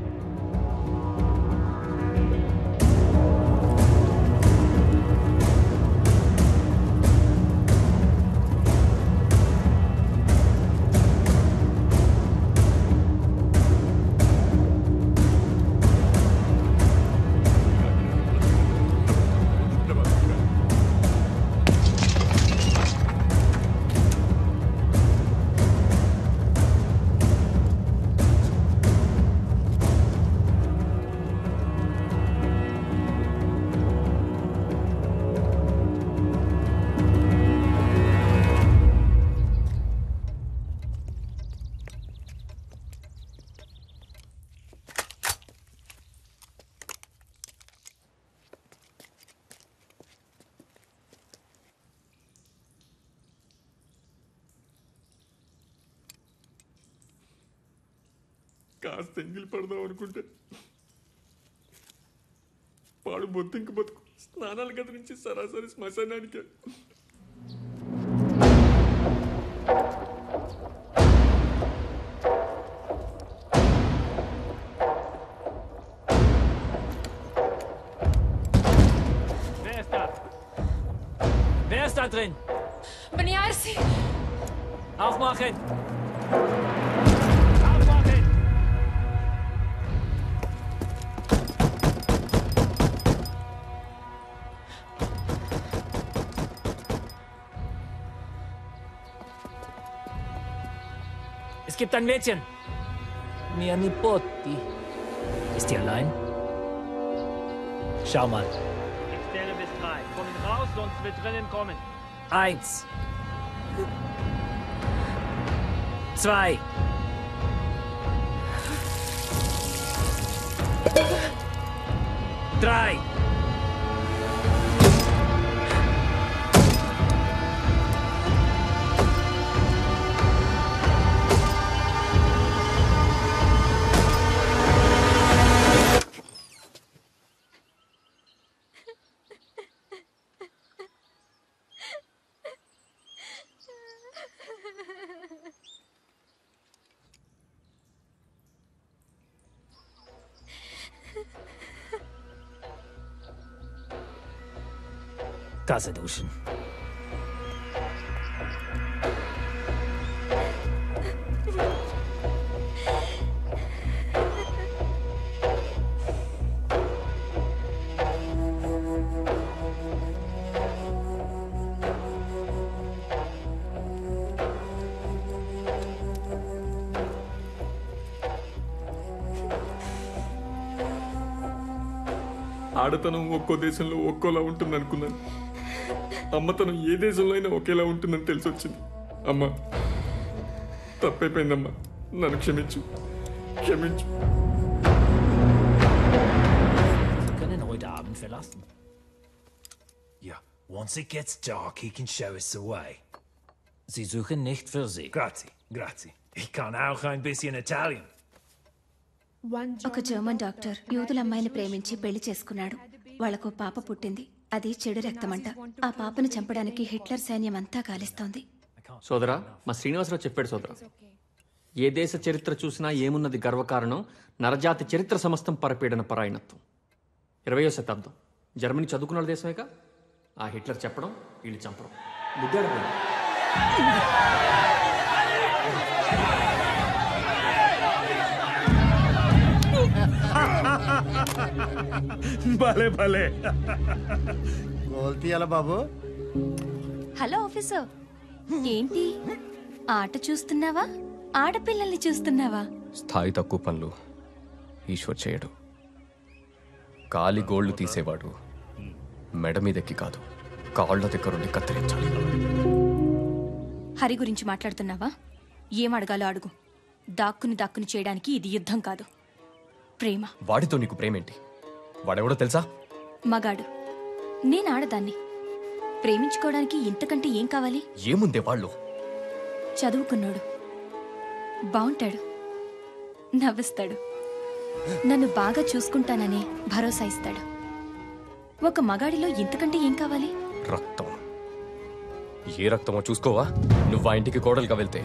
కాస్త ఎంగిలి పడదాం అనుకుంటే పాడు బొత్తింక బతుకు. స్నానాల గది నుంచి సరాసరి శ్మశానానికి. Wer ist da? Wer ist da drin? Beniarsi. Aufmachen! Es gibt ein Mädchen. Mia Nipoti. Ist die allein? Schau mal. Ich zähle bis 3. Kommen raus, sonst wird drinnen kommen. 1. 2. 3. Tasse duschen. ఆడతనం ఒక్కో దేశంలో ఒక్కోలా ఉంటుంది అనుకున్నాను. అమ్మతనం ఏ దేశంలో అయినా ఒకేలా ఉంటుందని తెలిసి వచ్చింది. అమ్మా, తప్పైపోయిందమ్మా, నన్ను క్షమించు, క్షమించు. Wir können heute Abend verlassen. Ja, once it gets dark, he can show us the way. Sie suchen nicht für Sie. Grazie, grazie. Ich kann auch ein bisschen Italian. ఒక జర్మన్ డాక్టర్ యూదుల అమ్మాయిని ప్రేమించి పెళ్లి చేసుకున్నాడు. వాళ్లకు పాప పుట్టింది. అది చెడు రక్తమంట. ఆ పాపను చంపడానికి హిట్లర్ సైన్యం అంతా గాలిస్తోంది. సోదరా, మా శ్రీనివాసరావు చెప్పాడు సోదరా, ఏ దేశ చరిత్ర చూసినా ఏమున్నది గర్వకారణం, నరజాతి చరిత్ర సమస్తం పరపీడన పరాయణత్వం. 20వ శతాబ్దం జర్మనీ చదువుకున్న దేశమేగా. ఆ హిట్లర్ చెప్పడం, వీళ్ళు చంపడం. భలే భలే గోల్ తీయాల బాబు. హలో ఆఫీసర్, ఏంటి ఆట చూస్తున్నావా, ఆడపిల్లల్ని చూస్తున్నావా? స్థాయి తక్కువ పనులు ఈశ్వర్ చేయడు. కాలి గోళ్లు తీసేవాడు మెడ మీదెక్కి కాదు, కాళ్ల దగ్గరుండి కత్తిరించాలి. హరి గురించి మాట్లాడుతున్నావా? ఏం అడగాలో అడుగు. దాక్కుని చేయడానికి ఇది యుద్ధం కాదు, ప్రేమ. వాడితో నీకు ప్రేమేంటి? వాడెవడో తెలుసా? మగాడు. నేను ఆడదాన్ని. ప్రేమించుకోవడానికి ఇంతకంటే ఏం కావాలి? ఏముందే వాళ్ళు? చదువుకున్నాడు, బాగుంటాడు, నవ్విస్తాడు, నన్ను బాగా చూసుకుంటానని భరోసా ఇస్తాడు. ఒక మగాడిలో ఇంతకంటే ఏం కావాలి? రక్తం. ఏ రక్తమో చూసుకోవా? నువ్వు ఆ ఇంటికి కోడలుగా వెళ్తే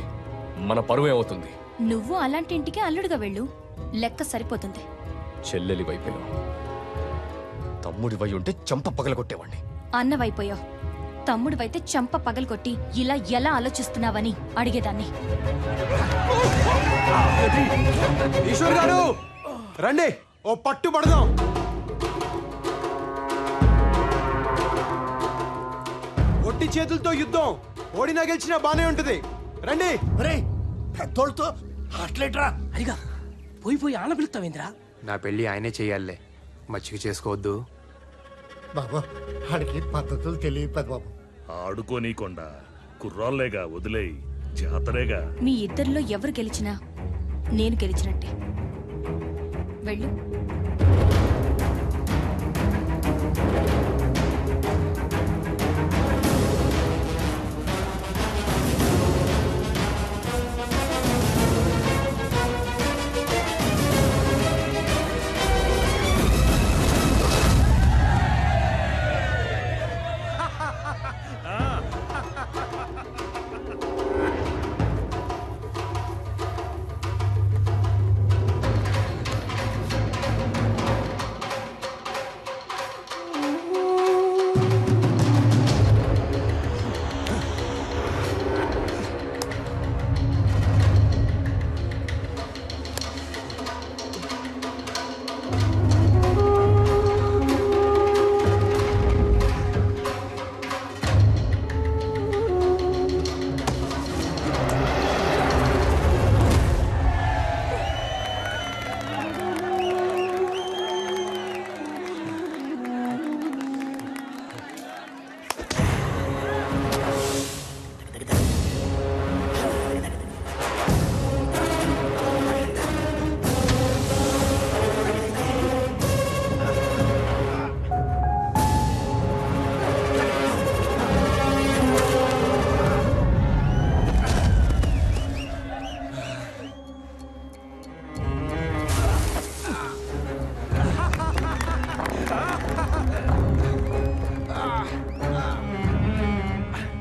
మన పరువు ఏమవుతుంది? నువ్వు అలాంటి ఇంటికి అల్లుడుగా వెళ్ళు, లెక్క సరిపోతుంది. చెల్లెలి వైపోయావు, తమ్ముడి వై ఉంటే చంప పగలగొట్టేవాణ్ణి. అన్నవైపోయావు, తమ్ముడివైతే చంప పగలగొట్టి ఇలా ఎలా ఆలోచిస్తున్నావని అడిగేదాన్ని. ఈశ్వర్ గారు రండి, ఓ పట్టు పడదాం. ఒట్టి చేతులతో యుద్ధం, ఓడినా గెలిచినా బానే ఉంటది. రండి. పెద్దోళ్ళతో అట్లేట్రా అడిగా పోయి ఆన పిలుస్తావేంద్రా? నా పెళ్లి ఆయనే చెయ్యాలే, మచ్చిక చేసుకోవద్దు. బాబు ఆడికి పద్ధతులు తెలియదు బాబు. ఆడుకోనీకొండా కుర్రాళ్ళేగా, వదిలేయి, జాతరేగా. మీ ఇద్దరిలో ఎవరు గెలిచినా నేను గెలిచినట్టే. వెళ్ళు.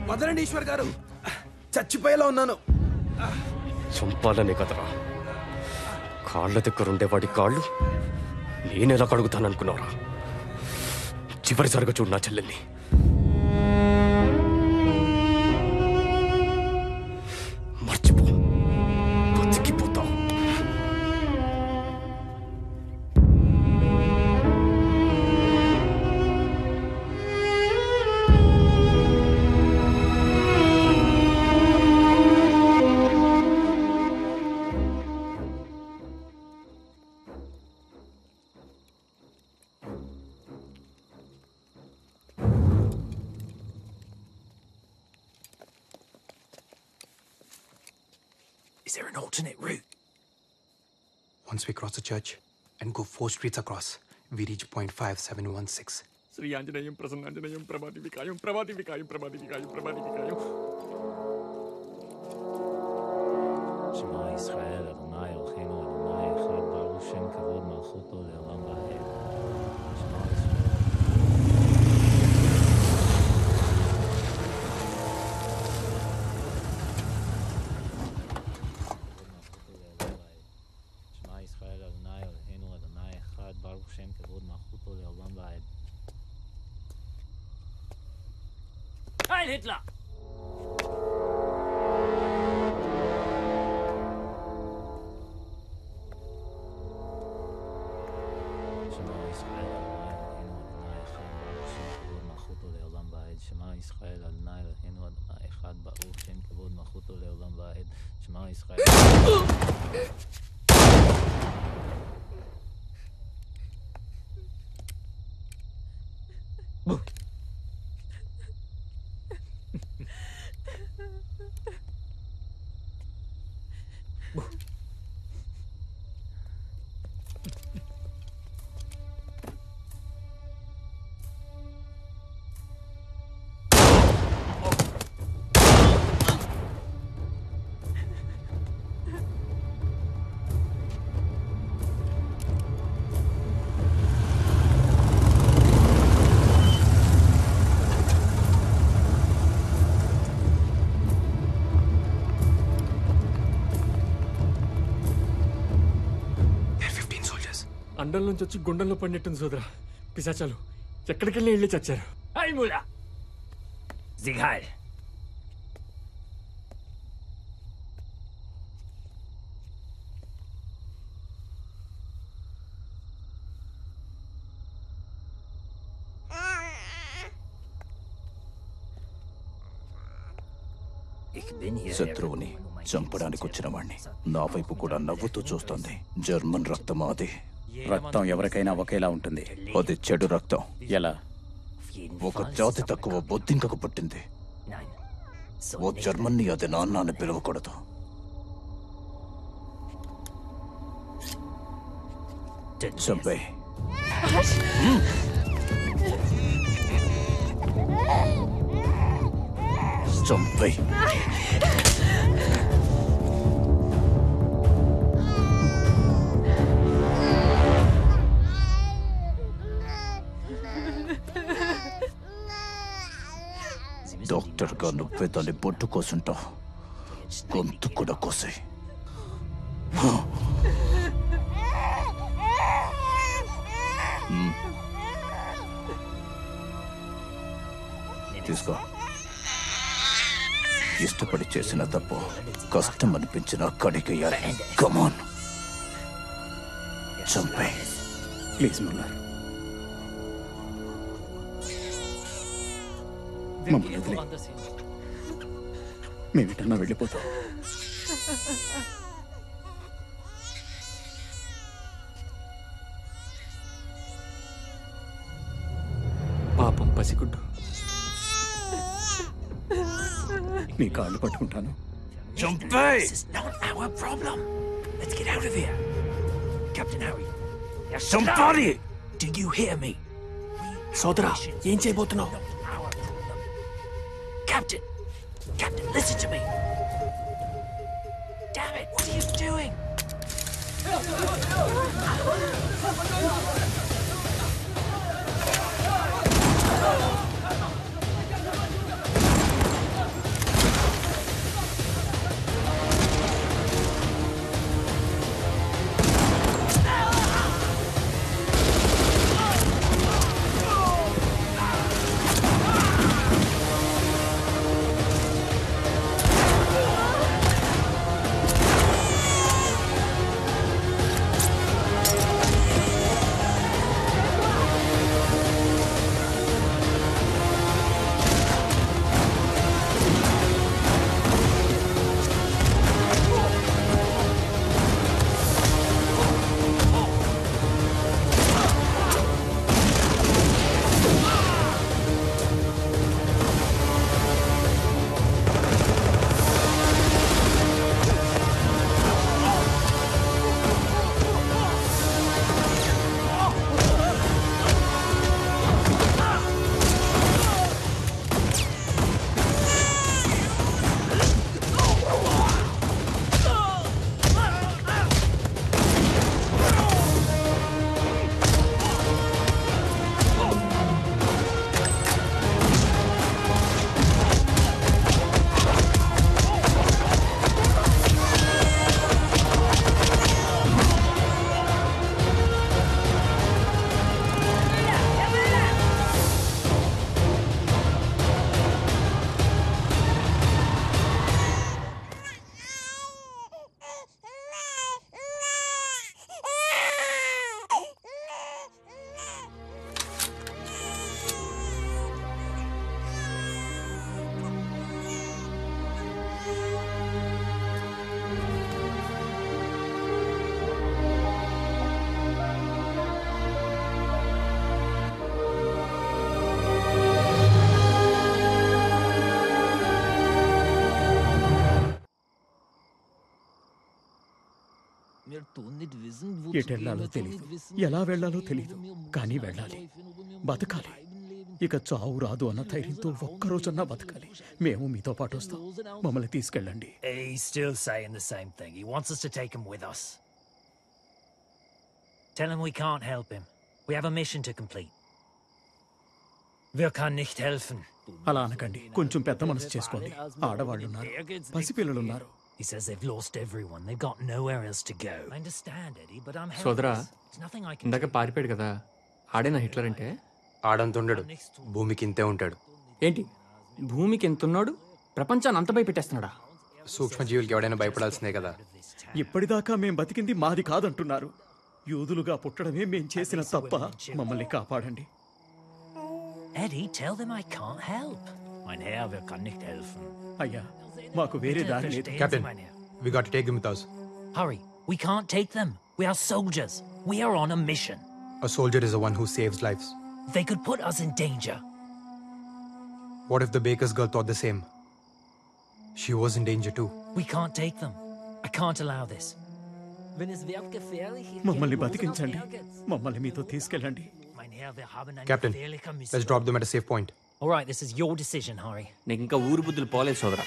వదలండి ఈశ్వర్ గారు, చచ్చిపోయేలా ఉన్నాను. చంపాలనే కదరా, కాళ్ళ దగ్గరుండేవాడి కాళ్ళు నేనెలా కడుగుతాననుకున్నావురా? చివరిసారిగా చూడు నా చెల్లెల్ని. మర్చిపో, బతికిపోతావు. Is there an alternate route? Once we cross the church and go 4 streets across, we reach point 5716. Shri Anjaneyam ప్రసన్నాంజనేయం ప్రభాదివికాయం ప్రభాదివికాయం ప్రభాదివికాయం ప్రభాదివికాయం. שמע ישראל, אדוני אלוהינו, אדוני אחד, ברוך שם כבוד מלכותו לעולם ועד. שמע ישראל. שמע ישראל, אדוני אלוהינו, אדוני אחד, ברוך שם כבוד מלכותו לעולם ועד. Heil Hitler! שמע ישראל, אדוני אלוהינו, אדוני אחד, ברוך שם כבוד מלכותו לעולם ועד. שמע ישראל. అండం నుంచి వచ్చి గుండంలో పడినట్టుంది సోదరా. పిశాచాలు ఎక్కడికెళ్ళి వెళ్ళి చచ్చారు. Hey Mullah! Sieg heil! శత్రువుని చంపడానికి వచ్చిన వాణ్ణి నా వైపు కూడా నవ్వుతూ చూస్తుంది. జర్మన్ రక్తం అది. రక్తం ఎవరికైనా ఒకేలా ఉంటుంది. అది చెడు రక్తం. ఎలా? ఒక జాతి తక్కువ బొద్దింకకు పుట్టింది. ఓ జర్మన్ని అది నాన్న అని పిలవకూడదు. చంపే. చంపే. డాక్టర్ గా నువ్వే దాన్ని బొట్టు కోసుంటావు. గొంతు కూడా కోసే. తీసుకో. ఇష్టపడి చేసిన తప్పు కష్టం అనిపించిన కడిగేయాలి. కమాన్ చంపే. ప్లీజ్ ముల్లార్, మమ్మల్ని వదిలే. మేమిటన్నా వెళ్ళిపోతాం. పాపం పసిగుడ్డు. నీ కాళ్ళు పట్టుకుంటాను. This is not our problem. Let's get out of here. Captain Harry. Somebody! Do you hear me? సోదరా, ఏం చేయబోతున్నావు? Captain! Captain, listen to me! Damn it, what are you doing? ఎటెళ్లాలో తెలీదు, ఎలా వెళ్లాలో తెలీదు, కానీ వెళ్ళాలి, బతకాలి. ఇక చావు రాదు అన్న ధైర్యంతో ఒక్కరోజన్నా బతకాలి. మేము మీతో పాటు వస్తాం, మమ్మల్ని తీసుకెళ్ళండి. He's still saying the same thing. He wants us to take him with us. Tell him we can't help him. We have a mission to complete. Wir kann nicht helfen. అలా అనకండి, కొంచెం పెద్ద మనసు చేసుకోండి. ఆడవాళ్ళున్నారు, పసిపిల్లలున్నారు. He says they've lost everyone. They've got nowhere else to go. I understand, Eddie, but I'm సోదరా, helpless. There's nothing I can ఇందాక పారిపోయాడు కదా, ఆడేనా హిట్లర్ అంటే? ఆడంతుండడు, భూమికి ఇంతే ఉంటాడు. ఏంటి, భూమికి ఎంతున్నాడు? ప్రపంచాన్ని అంత భయపెట్టేస్తున్నాడా? సూక్ష్మజీవులకి ఎవడైనా భయపడాల్సిందే కదా. ఇప్పటిదాకా మేం బతికింది మాది కాదంటున్నారు. యూదులుగా పుట్టడమే మేం చేసిన తప్ప. మమ్మల్ని కాపాడండి. Eddie, tell them I can't help. Mein Herr, wir kann nicht helfen. అయ్యా, మాకు వేరే దారి లేదు. Captain, we got to take them with us. Hurry, we can't take them. We are soldiers. We are on a mission. A soldier is the one who saves lives. They could put us in danger. What if the baker's girl thought the same? She was in danger too. We can't take them. I can't allow this. మమ్మల్ని బతికించండి, మమ్మల్ని మీతో తీసుకెళ్ళండి. Captain, let's drop them at a safe point. All right, this is your decision, Hari. నీకు ఇంకా ఊరు బుద్ధులు పోలేదు సోదరా.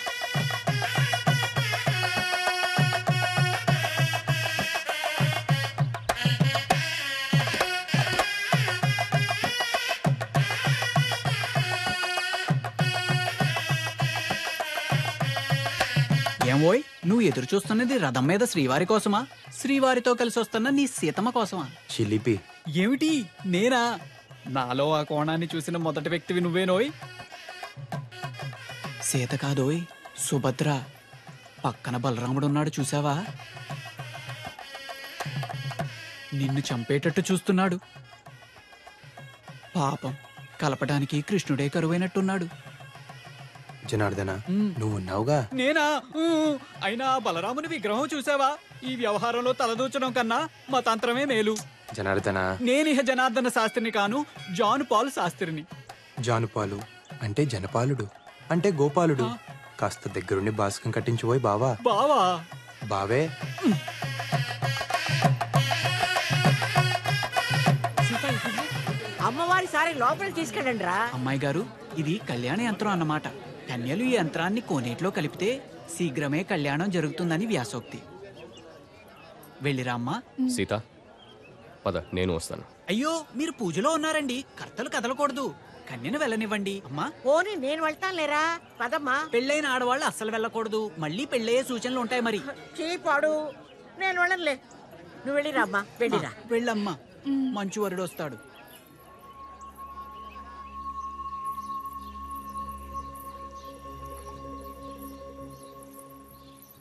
ఏమోయ్, నువ్వు ఎదురు చూస్తున్నది రథం మీద శ్రీవారి కోసమా, శ్రీవారితో కలిసి వస్తున్న నీ సీతమ్మ కోసమా? చిలిపి. ఏమిటి, నేనా? నాలో ఆ కోణాన్ని చూసిన మొదటి వ్యక్తివి నువ్వేనోయ్. సీత కాదోయ్, సుభద్ర. పక్కన బలరాముడున్నాడు, చూసావా? నిన్ను చంపేటట్టు చూస్తున్నాడు. పాపం, కలపడానికి కృష్ణుడే కరువైనట్టున్నాడు. జనార్దన, నువ్వు ఉన్నావుగా. నేనా? అయినా బలరాముని విగ్రహం చూసావా? ఈ వ్యవహారంలో తలదూచడం కన్నా మా తంత్రమే మేలు. జనార్దన, నేనిహ జనార్దన శాస్త్రిని కాను, జాన్ పాల్ శాస్త్రిని. జానుపాలు అంటే జనపాలుడు, అంటే గోపాలుడు. కాస్త దగ్గరుండి బాస్కం కట్టించుపోయి బావా. బావా? బావే. అమ్మవారి సారి లోపలికి తీసుకెళ్ళండి రా. అమ్మాయి గారు, ఇది కళ్యాణ యంత్రం అన్నమాట. కన్యలు ఈ యంత్రాన్ని కోనేటిలో కలిపితే శీఘ్రమే కళ్యాణం జరుగుతుందని వ్యాసోక్తి. వెళ్ళిరామ్మా. సీత, పద, నేను వస్తాను. అయ్యో, మీరు పూజలో ఉన్నారండి, కర్తలు కదలకూడదు. కన్యను వెళ్ళనివ్వండి అమ్మా. పోనీ నేను వెళ్తాను లేరా, పదమ్మా. పెళ్ళైన ఆడవాళ్ళు అస్సలు వెళ్ళకూడదు, మళ్ళీ పెళ్ళయ్యే సూచనలు ఉంటాయి. మరి చీపాడు, నేను వెళ్ళనులే. నువ్వు వెళ్ళిరామ్మా, వెళ్ళిరా. వెళ్ళమ్మా, మంచు వరుడు వస్తాడు.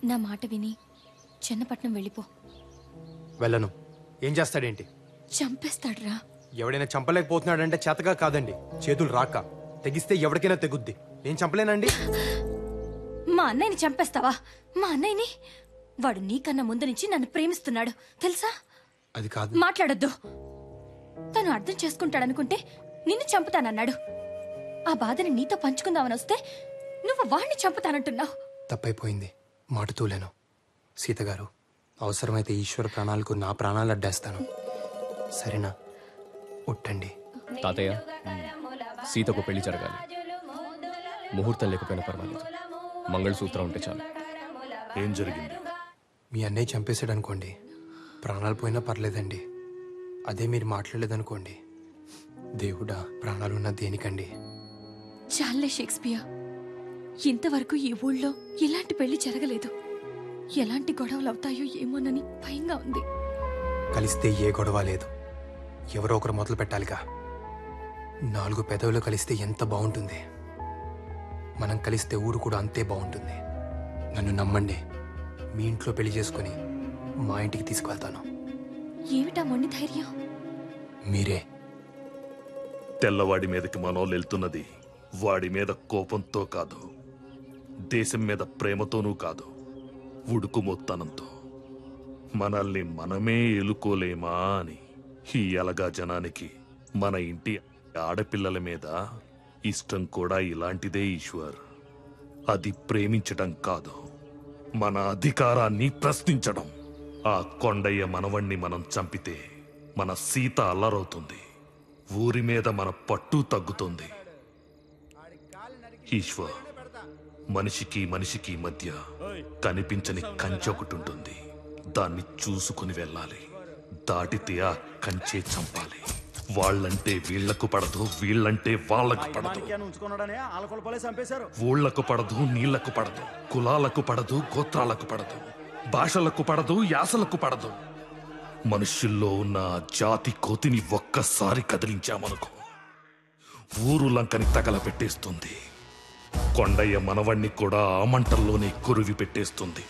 నా మాట విని చెన్నపట్నం వెళ్ళిపో. వెళ్ళను. ఏం చేస్తాడేంటి? చంపేస్తాడురా. ఎవడైనా చంపలేకపోతున్నాడంటే చేతగా కాదండి, చేతులు రాక. తెగిస్తే ఎవరికైనా తెగుద్ది. నేను చంపలేనండి. మా అన్నయ్యని చంపేస్తావా? మా అన్నయ్యని? వాడు నీకన్నా ముందు నుంచి నన్ను ప్రేమిస్తున్నాడు, తెలుసా? అది కాదు. మాట్లాడొద్దు. తను అర్థం చేసుకుంటాడనుకుంటే నిన్ను చంపుతానన్నాడు. ఆ బాధని నీతో పంచుకుందామని వస్తే నువ్వు వాడిని చంపుతానంటున్నావు. తప్పైపోయింది, మాట తూలేను. సీతగారు, అవసరమైతే ఈశ్వర ప్రాణాలకు నా ప్రాణాలు అడ్డేస్తాను, సరేనా? ఉట్టండి. తాతయ్య, సీతకు పెళ్లి జరగాలి. ముహూర్తం లేకపోయినా పర్వాలేదు, మంగళసూత్రం ఉంటే చాలు. ఏం జరిగింది? మీ అన్నయ్య చంపేశాడు అనుకోండి, ప్రాణాలు పోయినా పర్లేదండి. అదే మీరు మాట్లాడలేదనుకోండి, దేవుడా, ప్రాణాలున్న దేనికండి? చాలే షేక్స్పియర్, ఇంతవరకు ఈ ఊళ్ళో ఎలాంటి పెళ్లి జరగలేదు. ఎలాంటి గొడవలు అవుతాయో ఏమోనని భయంగా ఉంది. కలిస్తే ఏ గొడవ లేదు, ఎవరో ఒకరు మొదలు పెట్టాలిగా. 4 పెదవులు కలిస్తే ఎంత బాగుంటుంది. మనం కలిస్తే ఊరు కూడా అంతే బాగుంటుంది. నన్ను నమ్మండి, మీ ఇంట్లో పెళ్లి చేసుకుని మా ఇంటికి తీసుకువెళ్తాను. ఏమిటా మొండి ధైర్యం? మీరే. తెల్లవాడి మీదకి మనోళ్ళు వెళ్తున్నది వాడి మీద కోపంతో కాదు, దేశం మీద ప్రేమతోనూ కాదు, ఉడుకుమొత్తనంతో. మనల్ని మనమే ఎలుకోలేమా అని. ఈ అలగా జనానికి మన ఇంటి ఆడపిల్లల మీద ఇష్టం కూడా ఇలాంటిదే ఈశ్వర్. అది ప్రేమించడం కాదు, మన అధికారాన్ని ప్రశ్నించడం. ఆ కొండయ్య మనవణ్ణి మనం చంపితే మన సీత అల్లరవుతుంది, ఊరి మీద మన పట్టు తగ్గుతుంది. ఈశ్వర్, మనిషికి మనిషికి మధ్య కనిపించని కంచె ఒకటి ఉంటుంది. దాన్ని చూసుకుని వెళ్ళాలి. దాటితే ఆ కంచె చంపాలి. వాళ్ళంటే వీళ్లకు పడదు, వీళ్ళంటే వాళ్ళకు పడదు. ఊళ్లకు పడదు, నీళ్లకు పడదు, కులాలకు పడదు, గోత్రాలకు పడదు, భాషలకు పడదు, యాసలకు పడదు. మనుషుల్లో ఉన్న జాతి కోతిని ఒక్కసారి కదిలించామనుకో, ఊరు లంకని తగలబెట్టేస్తుంది. కొండయ్య మనవణ్ణి కూడా ఆ మంటల్లోనే కొరివి పెట్టేస్తుంది.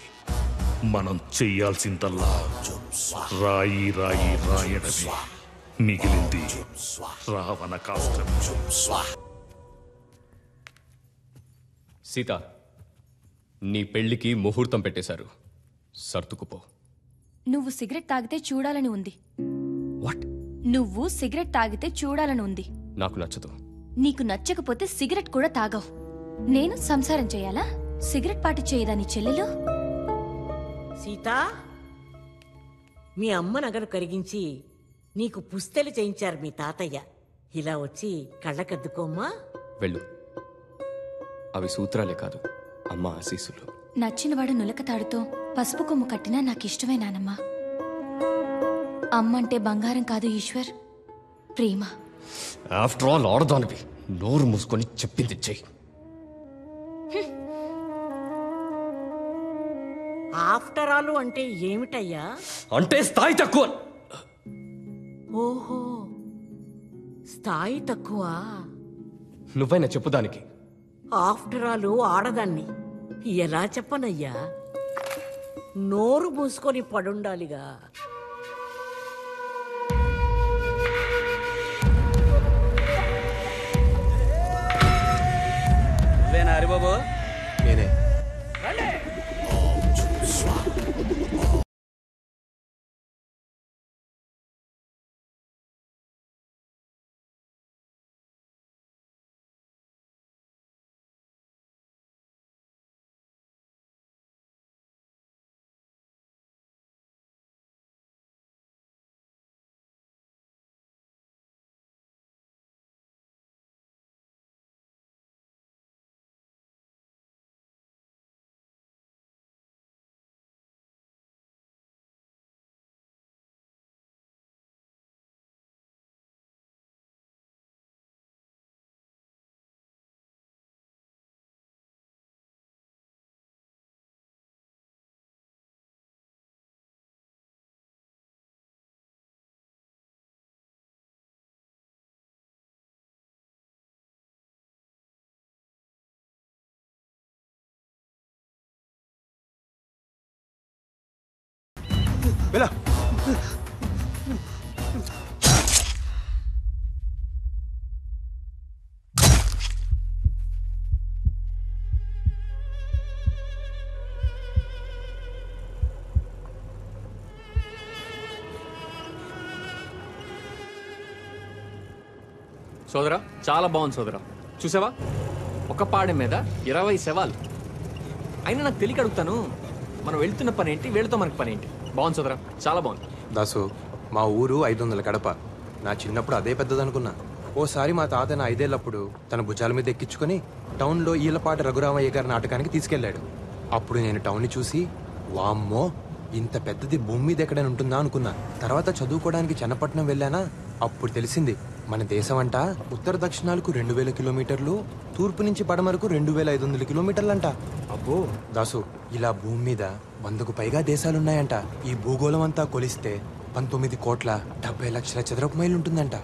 మనం చెయ్యాల్సిందల్లా రాయి రాయి రాయడమే. మిగిలింది రావణ కాష్టం. సీత, నీ పెళ్లికి ముహూర్తం పెట్టేశారు, సర్దుకుపో. నువ్వు సిగరెట్ తాగితే చూడాలని ఉంది. నువ్వు సిగరెట్ తాగితే చూడాలని ఉంది. నాకు నచ్చదు. నీకు నచ్చకపోతే సిగరెట్ కూడా తాగవు. నేను సంసారం చేయాలా? సిగరెట్ పాటి చేయదా నీ చెల్లెలు? సీతా, మీ అమ్మ నగను కరిగించి నీకు పుస్తెలు చేయించారు మీ తాతయ్య. ఇలా వచ్చి కళ్ళకద్దుకోమ్మా. వెళ్ళు. అవి సూత్రాలే కాదు, అమ్మ ఆశీస్సులు. నచ్చినవాడు నులకతాడుతో పసుపు కొమ్ము కట్టినా నాకిష్టమే నానమ్మా. అమ్మంటే బంగారం కాదు ఈశ్వర్, ప్రేమ. ఆఫ్టర్ ఆల్ ఆడదానివి, నోరు మూసుకొని చెప్పింది చెయ్యి. ఆఫ్టర్ ఆల్ అంటే ఏమిటయ్యా? అంటే స్థాయి తక్కువ. ఓహో, స్థాయి తక్కువ. నువ్వైనా చెప్పుదానికి. ఆఫ్టర్ ఆల్ ఆడదాన్ని ఎలా చెప్పనయ్యా? నోరు మూసుకొని పడుండాలిగా. హరిబాబు, నేనే. వెళ్ళ. సోదరా, చాలా బాగుంది సోదరా. చూసావా, ఒక పాడెం మీద 20 శవాలు. అయినా నాకు తెలియక అడుగుతాను, మనం వెళ్తున్న పని ఏంటి, వీళ్ళతో మనకి పని ఏంటి? బాగుంది సోదరా, చాలా బాగుంది. దాసు, మా ఊరు 500 గడప. నా చిన్నప్పుడు అదే పెద్దదనుకున్నా. ఓసారి మా తాత నా 5 ఏళ్లప్పుడు తన భుజాల మీద ఎక్కించుకుని టౌన్లో ఈలపాటి రఘురామయ్య గారి నాటకానికి తీసుకెళ్లాడు. అప్పుడు నేను టౌన్ని చూసి, వామ్మో, ఇంత పెద్దది భూమి మీద ఎక్కడైనా ఉంటుందా అనుకున్నా. తర్వాత చదువుకోవడానికి చెన్నపట్నం వెళ్ళానా, అప్పుడు తెలిసింది మన దేశం అంట ఉత్తర దక్షిణాలకు 2000 కిలోమీటర్లు, తూర్పు నుంచి పడమరకు 2500 కిలోమీటర్లంట. అబ్బో దాసు, ఇలా భూమి మీద 100కు పైగా దేశాలున్నాయంట. ఈ భూగోళం అంతా కొలిస్తే 19,70,00,000 చదరపు మైలు ఉంటుందంట.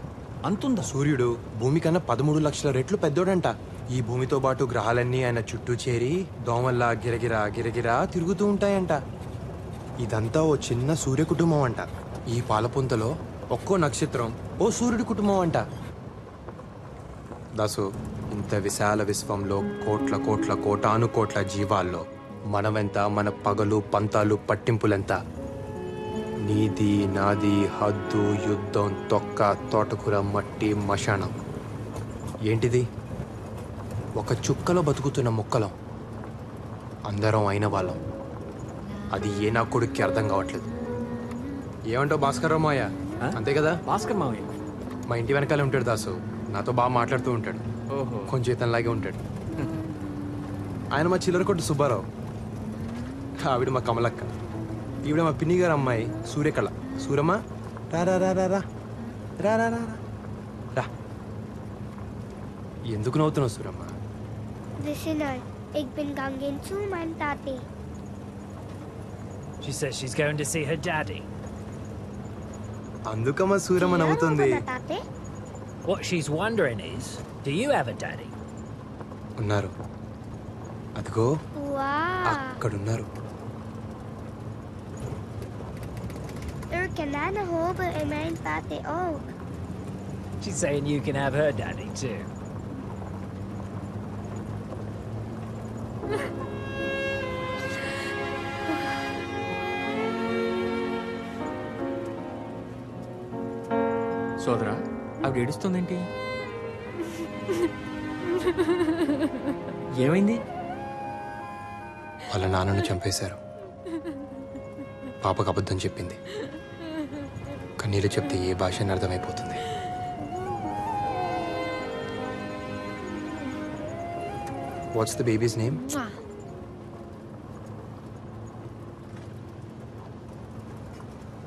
అంతుందా? సూర్యుడు భూమి కన్నా 13 లక్షల రెట్లు పెద్దోడంట. ఈ భూమితో పాటు గ్రహాలన్నీ ఆయన చుట్టూ చేరి దోమల్లా గిరగిరా గిరగిరా తిరుగుతూ ఉంటాయంట. ఇదంతా ఓ చిన్న సూర్య కుటుంబం అంట. ఈ పాలపుంతలో ఒక్కో నక్షత్రం ఓ సూర్యుడి కుటుంబం అంట. దాసు, ఇంత విశాల విశ్వంలో కోట్ల కోట్ల కోటాను కోట్ల జీవాల్లో మనమెంత, మన పగలు పంతాలు పట్టింపులెంత? నీది నాది, హద్దు, యుద్ధం, తొక్క, తోటకూర, మట్టి, మశానం. ఏంటిది? ఒక చుక్కలో బతుకుతున్న ముక్కలం. అందరం అయిన వాళ్ళం. అది ఏ నా కొడుక్కి అర్థం కావట్లేదు. ఏమంటావు భాస్కర్ రావు మావయ్య? అంతే కదా? భాస్కర్ మావయ్య మా ఇంటి వెనకాలే ఉంటాడు దాసు. నాతో బాగా మాట్లాడుతూ ఉంటాడు. ఓహో. కొంచెం ఇతనిలాగే ఉంటాడు. ఆయన మా చిల్లర కొట్టు సుబ్బారావు. ఆవిడ మా కమలక్క. ఈవిడ మా పిన్ని గారు అమ్మాయి సూర్యకళ. సూరమ్మ రా రా రా రా రా రా రా రా రా. ఎందుకు నవ్వుతున్నావు Suramma? Listener, ik ben gegaan zu mijn tati. She says she's going to see her daddy. అందుకమ్మా Suramma నవ్వుతుంది. What she's wondering is, do you have a daddy? ఉన్నారు. అదిగో Wow. అక్కడున్నారు. Er kananen hopen in mijn tati ook. She's saying you can have her daddy too. సోదరా ఆవిడ ఏడుస్తుందేంటి? ఏమైంది? వాళ్ళ నాన్నను చంపేశారు. పాపకు అబద్ధం చెప్పింది. కన్నీళ్ళు చెప్తే ఏ భాష అని అర్థమైపోతుంది. What's the baby's name?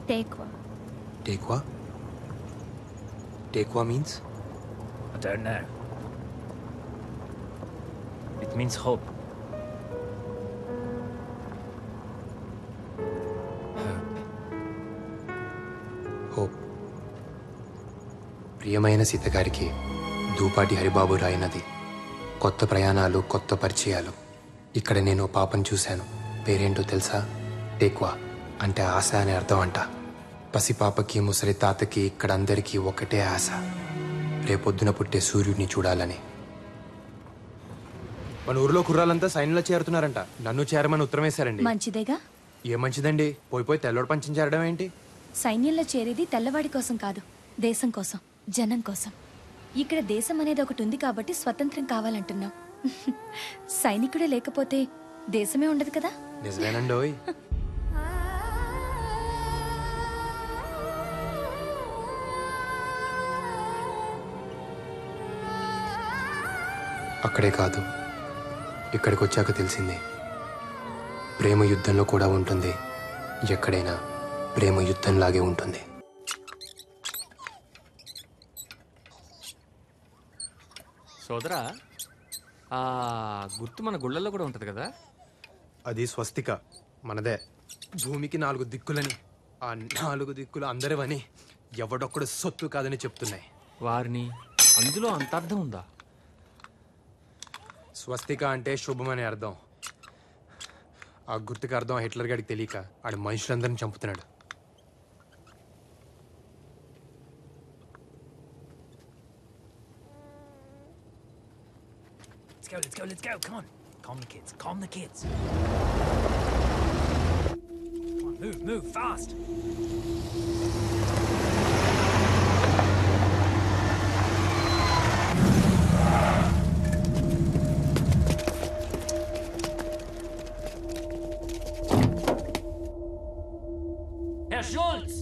Tekwa. Tekwa. Tekwa means? I don't know. It means hope. Hope. ప్రియమైన సీత గారికి దూపాటి హరిబాబు రాయినది. కొత్త ప్రయాణాలు, కొత్త పరిచయాలు. ఇక్కడ నేను పాపను చూశాను. పేరేంటో తెలుసా? టేక్వా అంటే ఆశ అని అర్థం అంట. పసిపాపకి, ముసలి తాతకి, ఇక్కడ అందరికీ ఒకటే ఆశ, రేపొద్దున పుట్టే సూర్యుడిని చూడాలని. మన ఊర్లో కుర్రాలంతా సైన్యంలో చేరుతున్నారంట. నన్ను చేరమని ఉత్తరం వేశారండి. మంచిదేగా. ఏ మంచిదండి, పోయి తెల్లోడు పంచం చేరడం ఏంటి? సైన్యంలో చేరేది తెల్లవాడి కోసం కాదు, దేశం కోసం, జనం కోసం. ఇక్కడ దేశం అనేది ఒకటి ఉంది కాబట్టి స్వతంత్రం కావాలంటున్నాం. సైనికుడే లేకపోతే దేశమే ఉండదు కదా. నిజమేనండోయ్. అక్కడే కాదు, ఇక్కడికి వచ్చాక తెలిసింది, ప్రేమ యుద్ధంలో కూడా ఉంటుంది. ఎక్కడైనా ప్రేమ యుద్ధంలాగే ఉంటుంది. సోదరా ఆ గుర్తు మన గుళ్ళల్లో కూడా ఉంటది కదా? అది స్వస్తిక, మనదే. భూమికి 4 దిక్కులని, ఆ 4 దిక్కులు అందరివని, ఎవడొక్కడు సొత్తు కాదని చెప్తున్నాయి. వారిని అందులో అంత అర్థం ఉందా? స్వస్తిక అంటే శుభం అని అర్థం. ఆ గుర్తుకు అర్థం హిట్లర్ గారికి తెలియక ఆడు మనుషులందరినీ చంపుతున్నాడు. Let's go, let's go. Come on. Calm the kids. Calm the kids. Come on, move, fast. Herr Schulz!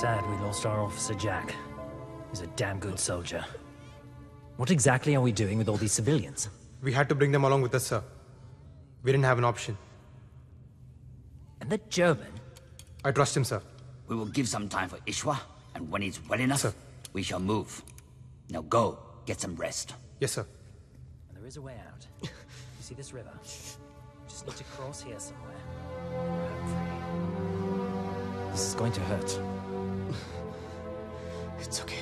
Sad we lost our officer Jack. He's a damn good soldier. What exactly are we doing with all these civilians? We had to bring them along with us, sir. We didn't have an option. And the German? I trust him, sir. We will give some time for Ishwa, and when he's well enough, sir, we shall move. Now go, get some rest. Yes, sir. And there is a way out. You see this river? We just need to cross here somewhere. This is going to hurt. It's okay.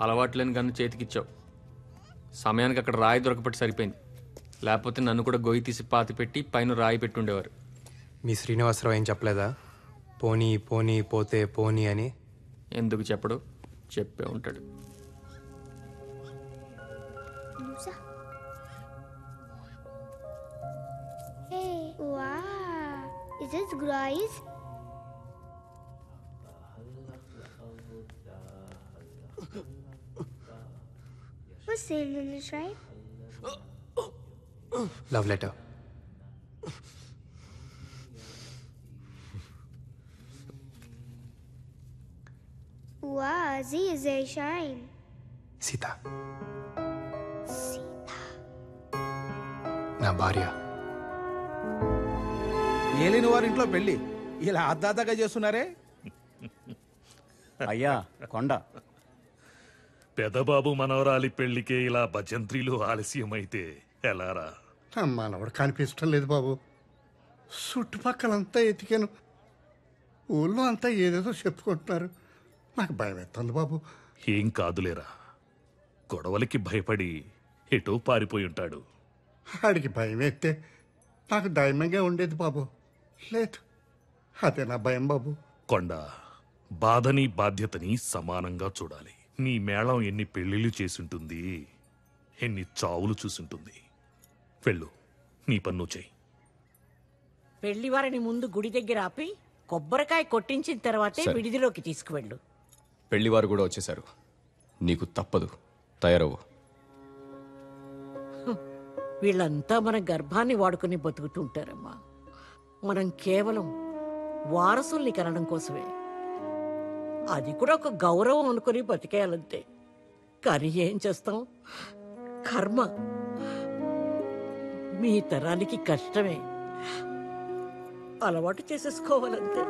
అలవాట్లేని gun చేతికిచ్చావు. సమయానికి అక్కడ రాయి దొరకపట్టి సరిపోయింది. లేకపోతే నన్ను కూడా గొయ్యి తీసి పాతి పెట్టి పైన రాయి పెట్టుండేవారు. మీ శ్రీనివాసరావు ఏం చెప్పలేదా? పోనీ పోనీ పోతే పోనీ అని. ఎందుకు చెప్పడు? చెప్పే ఉంటాడు. Hey, wow. Is this Grace? What's saying in this, right? Love letter. Wow, sie is very shine. Sita నా భార్య. ఏలిన వారింట్లో పెళ్లి ఇలా అద్దాతగా చేస్తున్నారే. అయ్యా కొండ పెదబాబు మనవరాలి పెళ్లికే ఇలా భజంత్రీలు ఆలస్యమైతే ఎలారా? మనవడు కనిపించడం లేదు బాబు. చుట్టుపక్కలంతా ఎతికాను. ఊళ్ళో అంతా ఏదేదో చెప్పుకుంటున్నారు. నాకు భయం ఎత్తుంది బాబు. ఏం కాదులేరా, గొడవలకి భయపడి ఎటో పారిపోయి ఉంటాడు. ఆడికి భయం ఎత్తే నాకు ధైర్యంగా ఉండేది బాబు. లేదు, అదే నా భయం బాబు. కొండ, బాధని బాధ్యతని సమానంగా చూడాలి. నీ మేళం ఎన్ని పెళ్లిళ్ళు చేసుంటుంది, ఎన్ని చావులు చూసుంటుంది. వెళ్ళు, నీ పన్ను చెయ్యి. పెళ్లి వారిని ముందు గుడి దగ్గర ఆపి కొబ్బరికాయ కొట్టించిన తర్వాతే సరే. విడిదిలోకి తీసుకువెళ్ళు. పెళ్లివారు కూడా వచ్చేశారు. నీకు తప్పదు, తయారవ్వు. వీళ్ళంతా మన గర్భాన్ని వాడుకుని బతుకుతుంటారమ్మా. మనం కేవలం వారసుల్ని కనడం కోసమే. అది కూడా ఒక గౌరవం అనుకుని బతికేయాలంతే. కానీ ఏం చేస్తాం, కర్మ. మీ తరానికి కష్టమే. అలవాటు చేసేసుకోవాలంతే.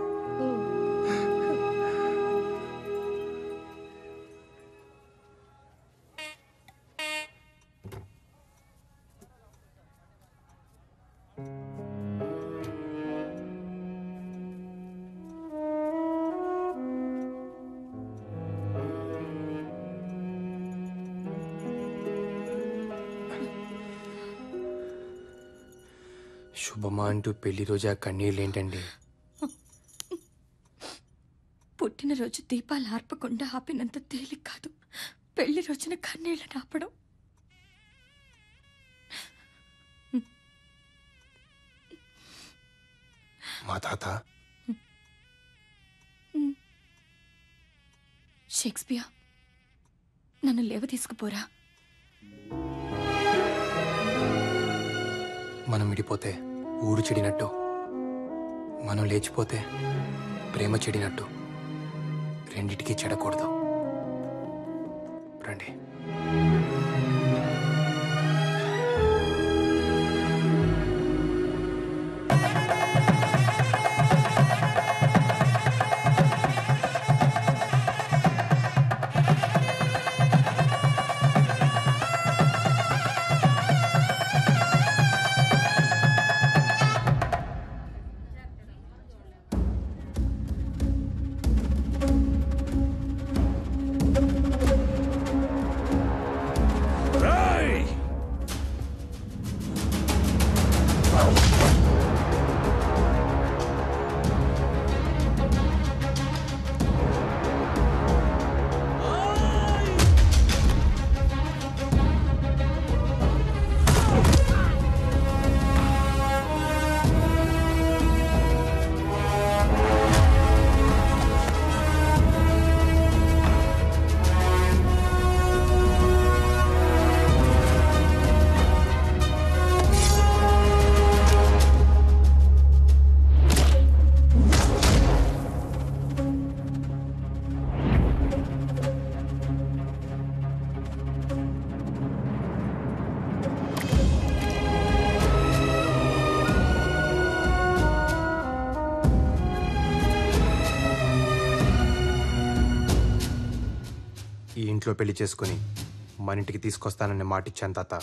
శుభమా అంటూ పెళ్లి రోజు ఆ కన్నీళ్ళేంటండి? పుట్టినరోజు దీపాలు ఆర్పకుండా ఆపినంత తేలిక కాదు పెళ్లి రోజున కన్నీళ్ళని ఆపడం. మా తాత షేక్స్పియర్, నన్ను లేవ తీసుకుపోరా. మనం విడిపోతే ఊరు చెడినట్టు, మనం లేచిపోతే ప్రేమ చెడినట్టు, రెండిటికీ చెడకూడదు. రండి. ఈ ఇంట్లో పెళ్లి చేసుకుని మన ఇంటికి తీసుకొస్తానని మాటిచ్చాను తాత.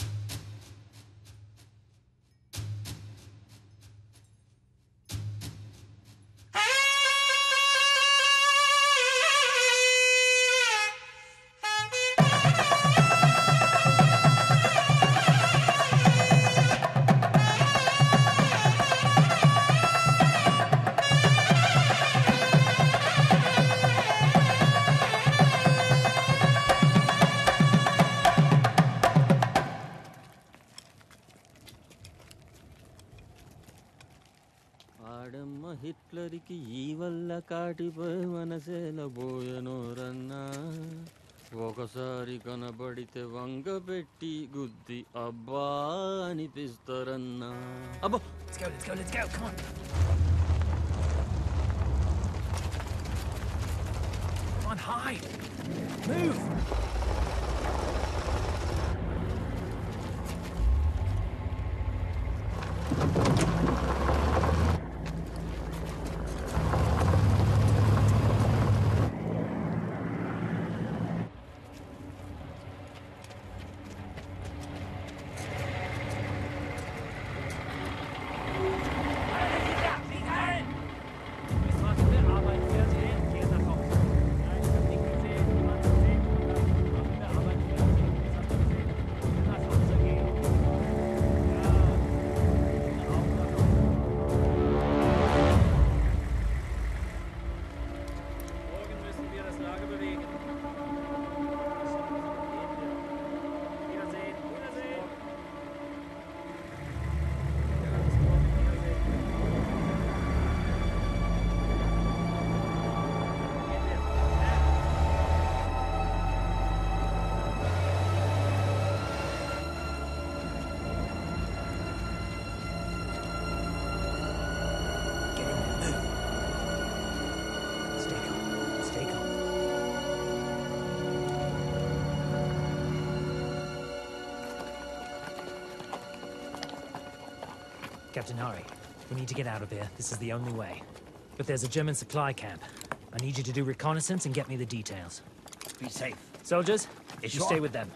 హిట్లర్కి ఈ వల్ల కాటిపోయి మనసేలబోయనోరన్నా, ఒకసారి కనబడితే వంగ పెట్టి గుద్ది అబ్బా అనిపిస్తారన్నా. అబ్బో, let's go, come on. Come on, hide. Move. Captain Hari, We need to get out of here. This is the only way. But there's a German supply camp. I need you to do reconnaissance and get me the details. Be safe. Soldiers, you stay with them.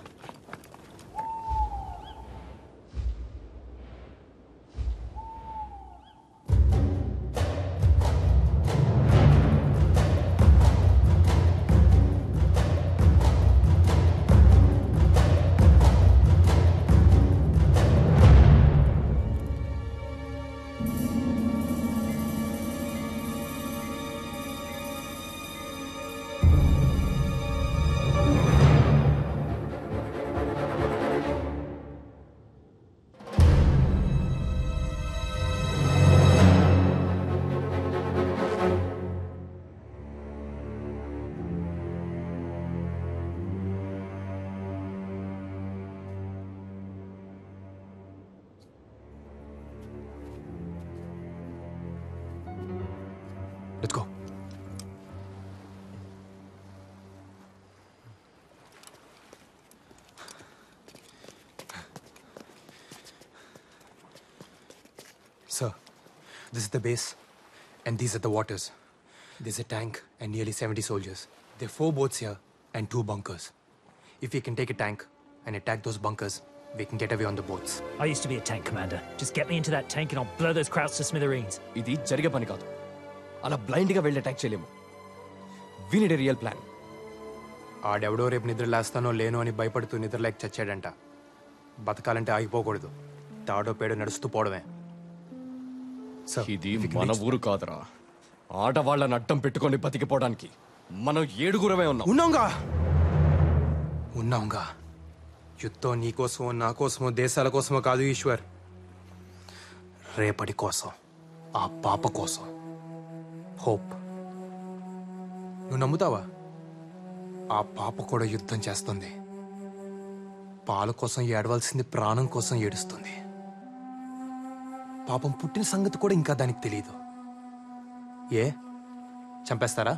Let's go. Sir, this is the base, and these are the waters. There's a tank and nearly 70 soldiers. There are 4 boats here and 2 bunkers. If we can take a tank and attack those bunkers, we can get away on the boats. I used to be a tank commander. Just get me into that tank and I'll blow those Krauts to smithereens. ఇది జరిగే పని కాదు. అలా బ్లైండ్గా వెళ్ళి attack చేయలేము. We need a real plan. ఆడెవడో రేపు నిద్ర లేస్తానో లేనో అని భయపడుతూ నిద్రలేక చచ్చాడంట. బతకాలంటే ఆగిపోకూడదు. తాడో పేడో నడుస్తూ పోవడమే. ఇది మన ఊరు కాదురా. ఆడవాళ్ళని అడ్డం పెట్టుకొని బతికిపోవడానికి మనం 7గురమే ఉన్నాం. ఉన్నాంగా. యుద్ధం నీ కోసమో నా కోసమో దేశాల కోసమో కాదు ఈశ్వర్. రేపటి కోసం, ఆ పాప కోసం. హోప్. నువ్వు నమ్ముతావా? ఆ పాప కూడా యుద్ధం చేస్తుంది. పాల కోసం ఏడవలసింది ప్రాణం కోసం ఏడుస్తుంది. పాపం పుట్టిన సంగతి కూడా ఇంకా దానికి తెలియదు. ఏ చంపేస్తారా?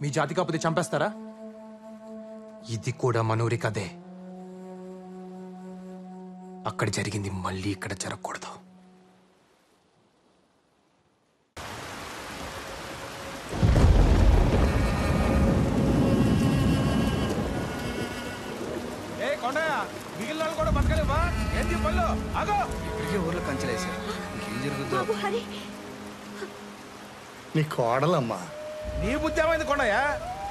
మీ జాతి కాకపోతే చంపేస్తారా? ఇది కూడా మనూరి కదే. అక్కడ జరిగింది మళ్ళీ ఇక్కడ జరగకూడదు. మిగిలిన వాళ్ళు కూడా బతకలేవా? ఏంటి పళ్ళు? ఆగో! ఇప్పటికే ఊర్లో కంచెలేసారు. ఇంకేం జరుగుతుందో? నీ కోడలమ్మా. నీ బుద్ధి ఏమైంది కొండయ్య?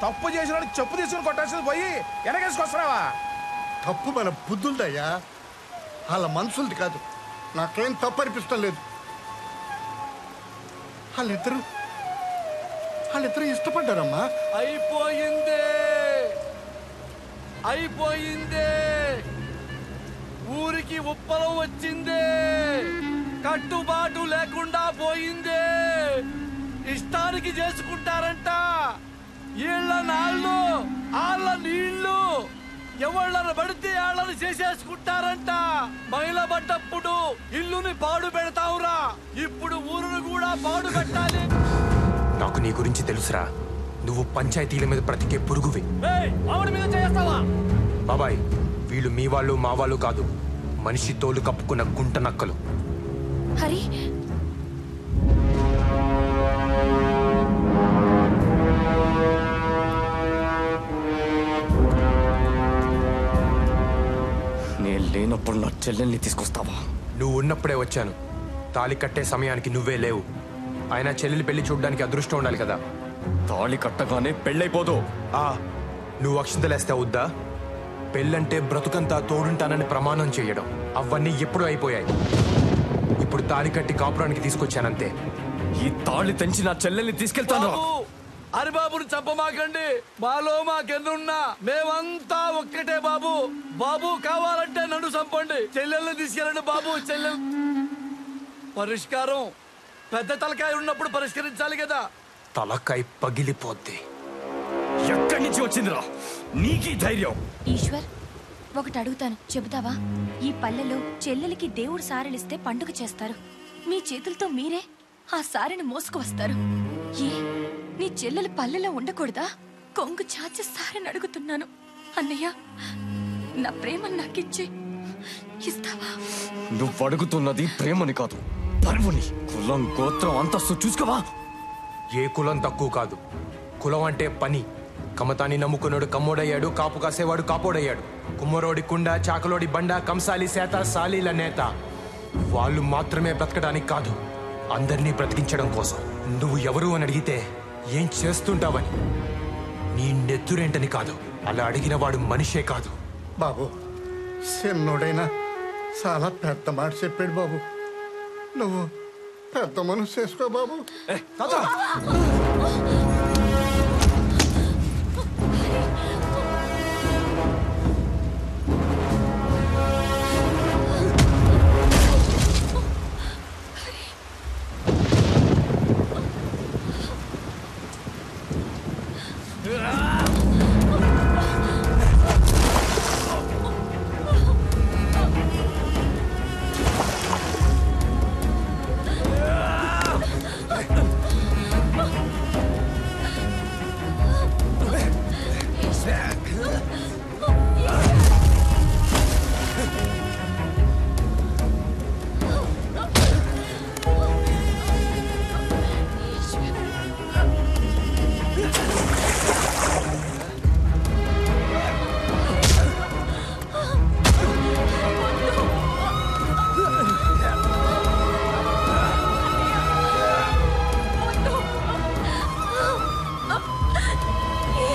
తప్పు చేసిన చెప్పు తీసుకుని కొట్టాల్సింది పోయి వెనకేసుకొస్తున్నావా? తప్పు మన బుద్ధులదయ్యా, వాళ్ళ మనుషులది కాదు. నాకేం తప్పు అనిపిస్తం లేదు. వాళ్ళిద్దరూ ఇష్టపడ్డారమ్మా. అయిపోయిందే, అయిపోయిందే. ఊరికి ఉప్పలం వచ్చిందే. కట్టుబాటు లేకుండా పోయిందే. ఇష్టానికి చేసుకుంటారంట. ఈళ్ళ నాళ్ళు, ఆళ్ళ నీళ్లు. ఎవళ్ళని పడితే వాళ్ళని చేసేసుకుంటారంట. మైల పడ్డప్పుడు ఇల్లుని పాడు పెడతావురా. ఇప్పుడు ఊరును కూడా పాడు పెట్టాలి. నాకు నీ గురించి తెలుసురా. నువ్వు పంచాయతీల మీద బ్రతికే పురుగువి. ఆవిడ మీద చేస్తావా? బాబాయ్, వీళ్ళు మీ వాళ్ళు మా వాళ్ళు కాదు. మనిషి తోలు కప్పుకున్న గుంట నక్కలు. హరి, నేను లేనప్పుడు నా చెల్లెల్ని తీసుకొస్తావా? నువ్వు ఉన్నప్పుడే వచ్చాను. తాళి కట్టే సమయానికి నువ్వే లేవు. అయినా చెల్లెలి పెళ్లి చూడడానికి అదృష్టం ఉండాలి కదా. తాళి కట్టగానే పెళ్ళైపోదు. నువ్వు అక్షింతలేస్తే అవుద్దా? పెళ్ళంటే బ్రతుకంతా తోడుంటానని ప్రమాణం చేయడం, అవన్నీ ఎప్పుడూ అయిపోయాయి. ఇప్పుడు తాళి కట్టి కాపురానికి తీసుకొచ్చానంతే. ఈ తాళి తెంచి నా చెల్లెల్ని తీసుకెళ్తాను. హరిబాబుని చంపమాకండి. మాలో మాకెన్నున్నా మేమంతా ఒక్కటే బాబు. బాబు కావాలంటే నన్ను చంపండి. చెల్లెల్ని తీసుకెళ్ళండి బాబు. చెల్లెల్ పరిష్కారం పెద్ద తలకాయ ఉన్నప్పుడు పరిష్కరించాలి కదా. తలకాయ పగిలిపోద్ది. ఎక్కడి నుంచి వచ్చిందిరా నీకీ ధైర్యం? ఈశ్వర్, ఒకటి అడుగుతాను, చెబుతావా? ఈ పల్లెలో చెల్లెలికి దేవుడు సారెలిస్తే పండుగ చేస్తారు. మీ చేతులతో మీరే ఆ సారెని మోసుకు వస్తారు. ఏ నీ చెల్లెలు పల్లెలో ఉండకూడదా? కొంగు చాచి సారెని అడుగుతున్నాను. అన్నయ్య, నా ప్రేమను నాకిచ్చి ఇస్తావా? నువ్వు అడుగుతున్నది ప్రేమని కాదు, పరువుని కులం గోత్రం అంతస్తు చూసుకోవా. ఏ కులం తక్కువ కాదు. కులం అంటే పని. కమతాన్ని నమ్ముకున్నాడు కమ్మోడయ్యాడు, కాపు కాసేవాడు కాపోడయ్యాడు. కుమ్మరోడి కుండ, చాకలోడి బండ, కంసాలి సేత, సాలీల నేత. వాళ్ళు మాత్రమే బ్రతకడానికి కాదు, అందరినీ బ్రతికించడం కోసం. నువ్వు ఎవరు అని అడిగితే ఏం చేస్తుంటావని, నీ నెత్తురేంటని కాదు, అలా అడిగిన వాడు మనిషే కాదు. బాబు చిన్నోడైనా చాలా పెద్ద మాట చెప్పాడు బాబు. నువ్వు పెద్ద మనసు చేసుకో బాబు.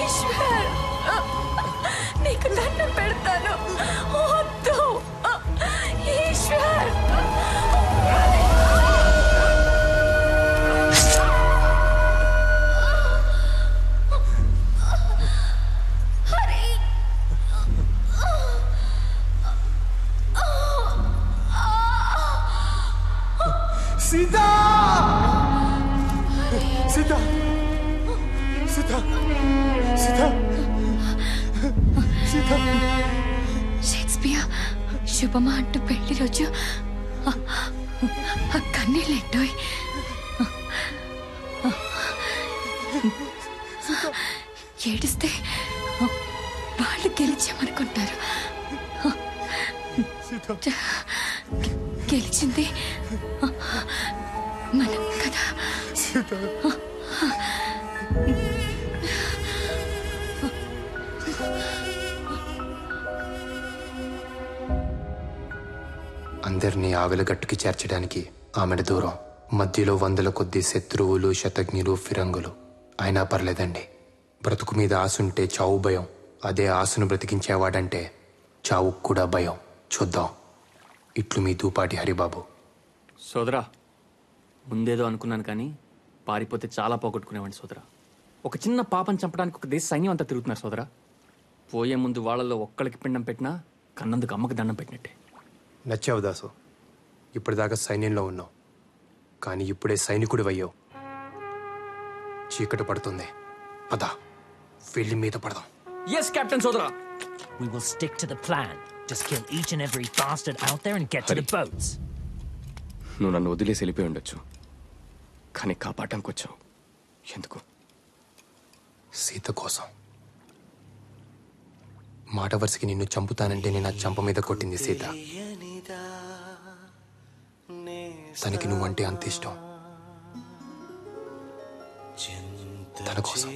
ఈశ్వర్, నీకు దండం పెడతాను. వద్దు ఈశ్వర్. సీతా! సీతా! సీతా! సీతా! సీతా! షేక్స్పియర్ శుభమా అంటూ పెళ్లి రోజు కన్నీళ్ళెట్టోయ్. ఏడిస్తే వాళ్ళు గెలిచామనుకుంటారు. గెలిచింది మనం కదా. అందరినీ ఆవిలగట్టుకి చేర్చడానికి ఆమెను దూరం. మధ్యలో వందల కొద్ది శత్రువులు, శతజ్ఞులు, ఫిరంగులు. అయినా పర్లేదండి, బ్రతుకు మీద ఆశుంటే చావు భయం. అదే ఆశను బ్రతికించేవాడంటే చావు కూడా భయం. చూద్దాం. ఇట్లు మీ దూపాటి హరిబాబు. సోదరా, ముందేదో అనుకున్నాను కానీ పారిపోతే చాలా పోగొట్టుకునేవాడిని సోదరా. ఒక చిన్న పాపని చంపడానికి ఒక దేశ సైన్యం అంతా తిరుగుతున్నారు సోదరా. పోయే ముందు వాళ్ళలో ఒక్కడికి పిండం పెట్టినా కన్నందుకు అమ్మకి దండం పెట్టినట్టే. నచ్చావు దాసు. ఇప్పటిదాకా సైన్యంలో ఉన్నావు, కానీ ఇప్పుడే సైనికుడి అయ్యావు. చీకటి పడుతుంది, పద వెళ్ళి మీద పడదాం. Yes, Captain Sodra. We will stick to the plan. Just kill each and every bastard out there and get to the boats. నువ్వు నన్ను వదిలేసి వెళ్ళిపోయి ఉండొచ్చు, కానీ కాపాడటానికి వచ్చావు. ఎందుకు? సీత కోసం. మాట వరుసకి నిన్ను చంపుతానంటే నేను ఆ చంప మీద కొట్టింది సీత. తనకి నువ్వంటే అంత ఇష్టం. తన కోసం.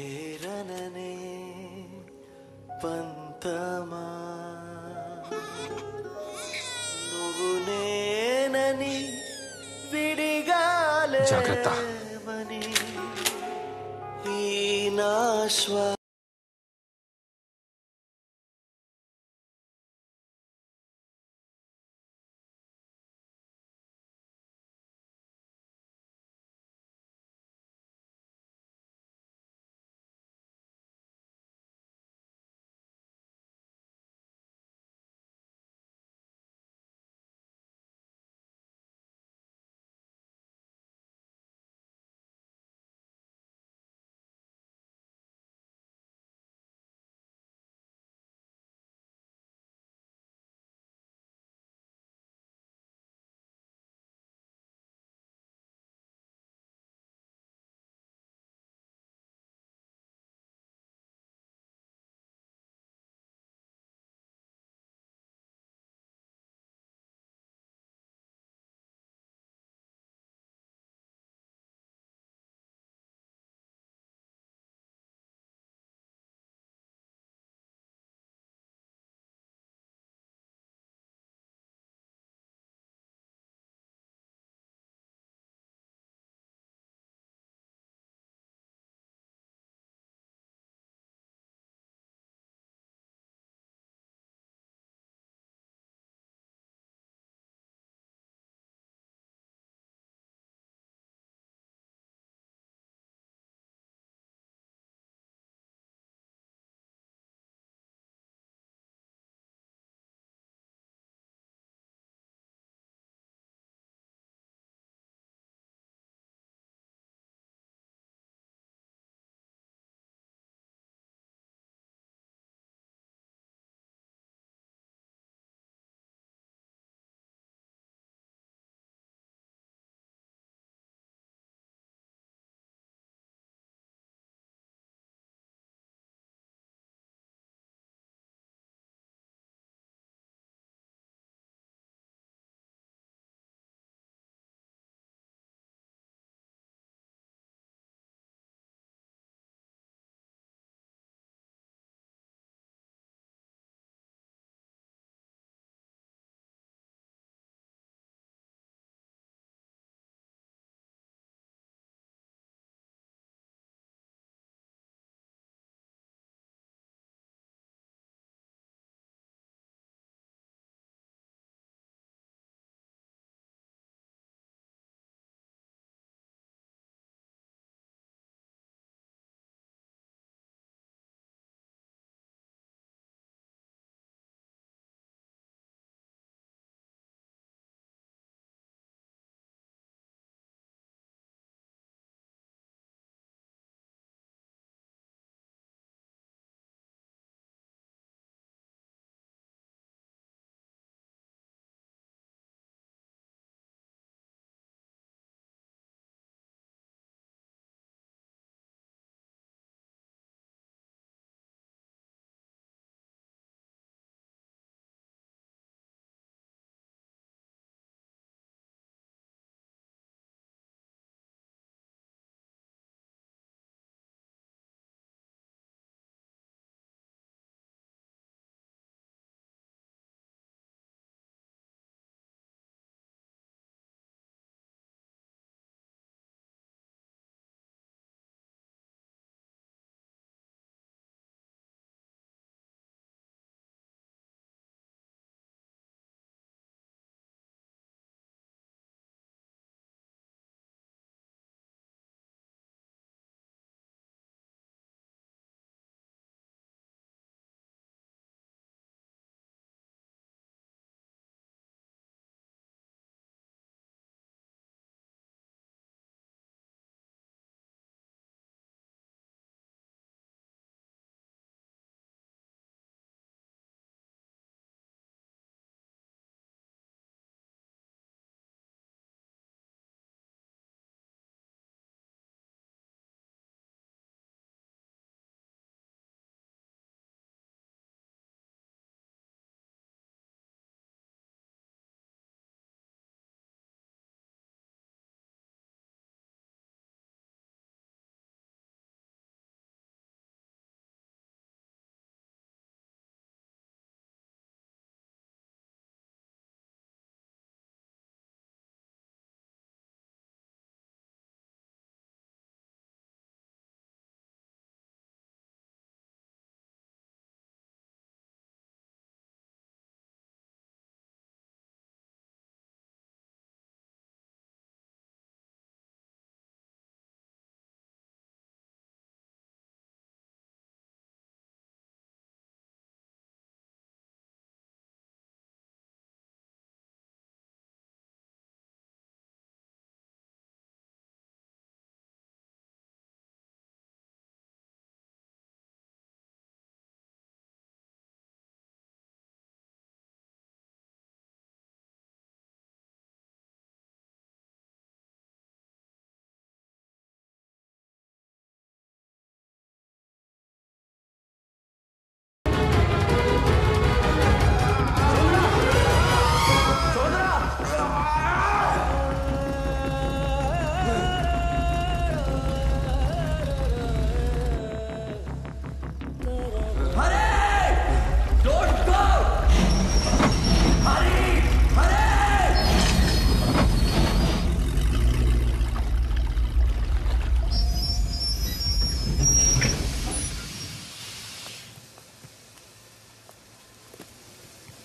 జాగ్రత్త.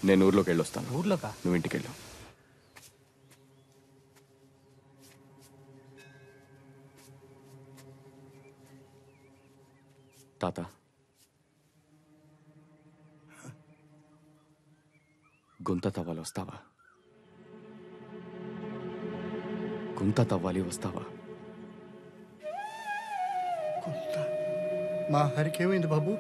నేను ఊర్లోకి వెళ్ళొస్తాను. ఊర్లోకా? నువ్వు ఇంటికి వెళ్ళు. తాత, గుంత తవ్వాలి, వస్తావా? గుంత తవ్వాలి, వస్తావా? మా హరికేమైంది బాబు?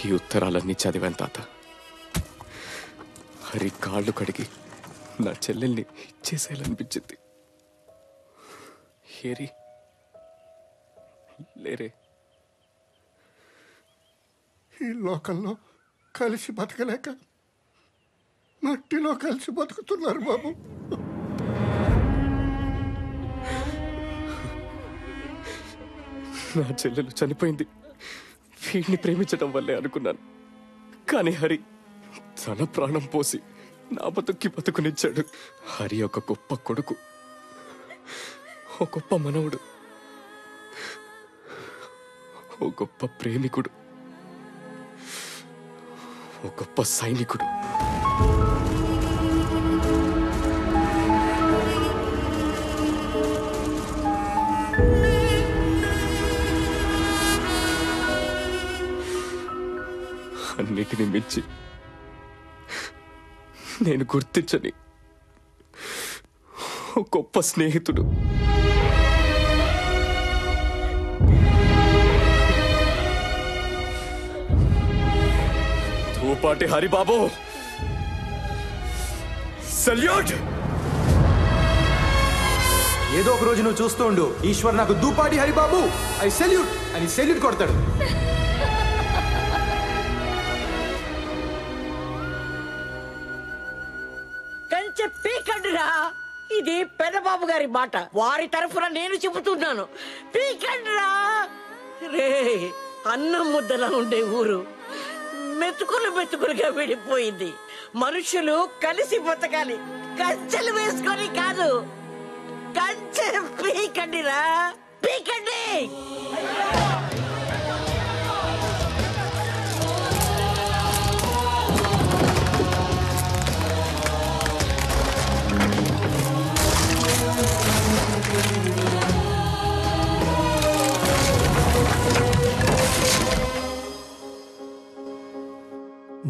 ఈ ఉత్తరాలన్నీ చదివాను తాత. హరి కాళ్ళు కడిగి నా చెల్లెల్ని ఇచ్చేసేయాలనిపించింది. హేరి లేరే. ఈ లోకంలో కలిసి బతకలేక మట్టిలో కలిసి బతుకుతున్నారు బాబు. నా చెల్లెలు చనిపోయింది వీడిని ప్రేమించడం వల్లే అనుకున్నాను. కానీ హరి తన ప్రాణం పోసి నా బతుకునిచ్చాడు. హరి ఒక గొప్ప కొడుకు, ఓ గొప్ప మనవుడు, ఓ గొప్ప ప్రేమికుడు, ఓ గొప్ప సైనికుడు. అన్నిటిని మించి నేను గుర్తించని ఓ గొప్ప స్నేహితుడు. ధూపాటి హరిబాబు, సల్యూట్. ఏదో ఒక రోజు నువ్వు చూస్తూ ఉండు, ఈశ్వర్ నాకు దూపాటి హరిబాబు ఐ సెల్యూట్ అని సెల్యూట్ కొడతాడు. కంచె పీకండిరా. ఇది పెదబాబు గారి మాట, వారి తరఫున నేను చెబుతున్నాను. పీకండిరా. రే, అన్నం ముద్దలా ఉండే ఊరు మెతుకులుగా విడిపోయింది. మనుషులు కలిసి బతకాలి, కంచెలు వేసుకొని కాదు. కంచె పీకండిరా, పీకండి.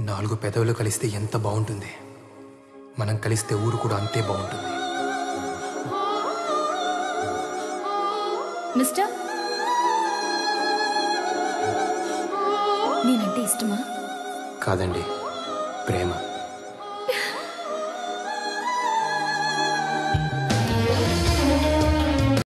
4 పెదవులు కలిస్తే ఎంత బాగుంటుంది. మనం కలిస్తే ఊరు కూడా అంతే బాగుంటుంది. మిస్టర్, నేనంటే ఇష్టమా? కాదండి, ప్రేమ.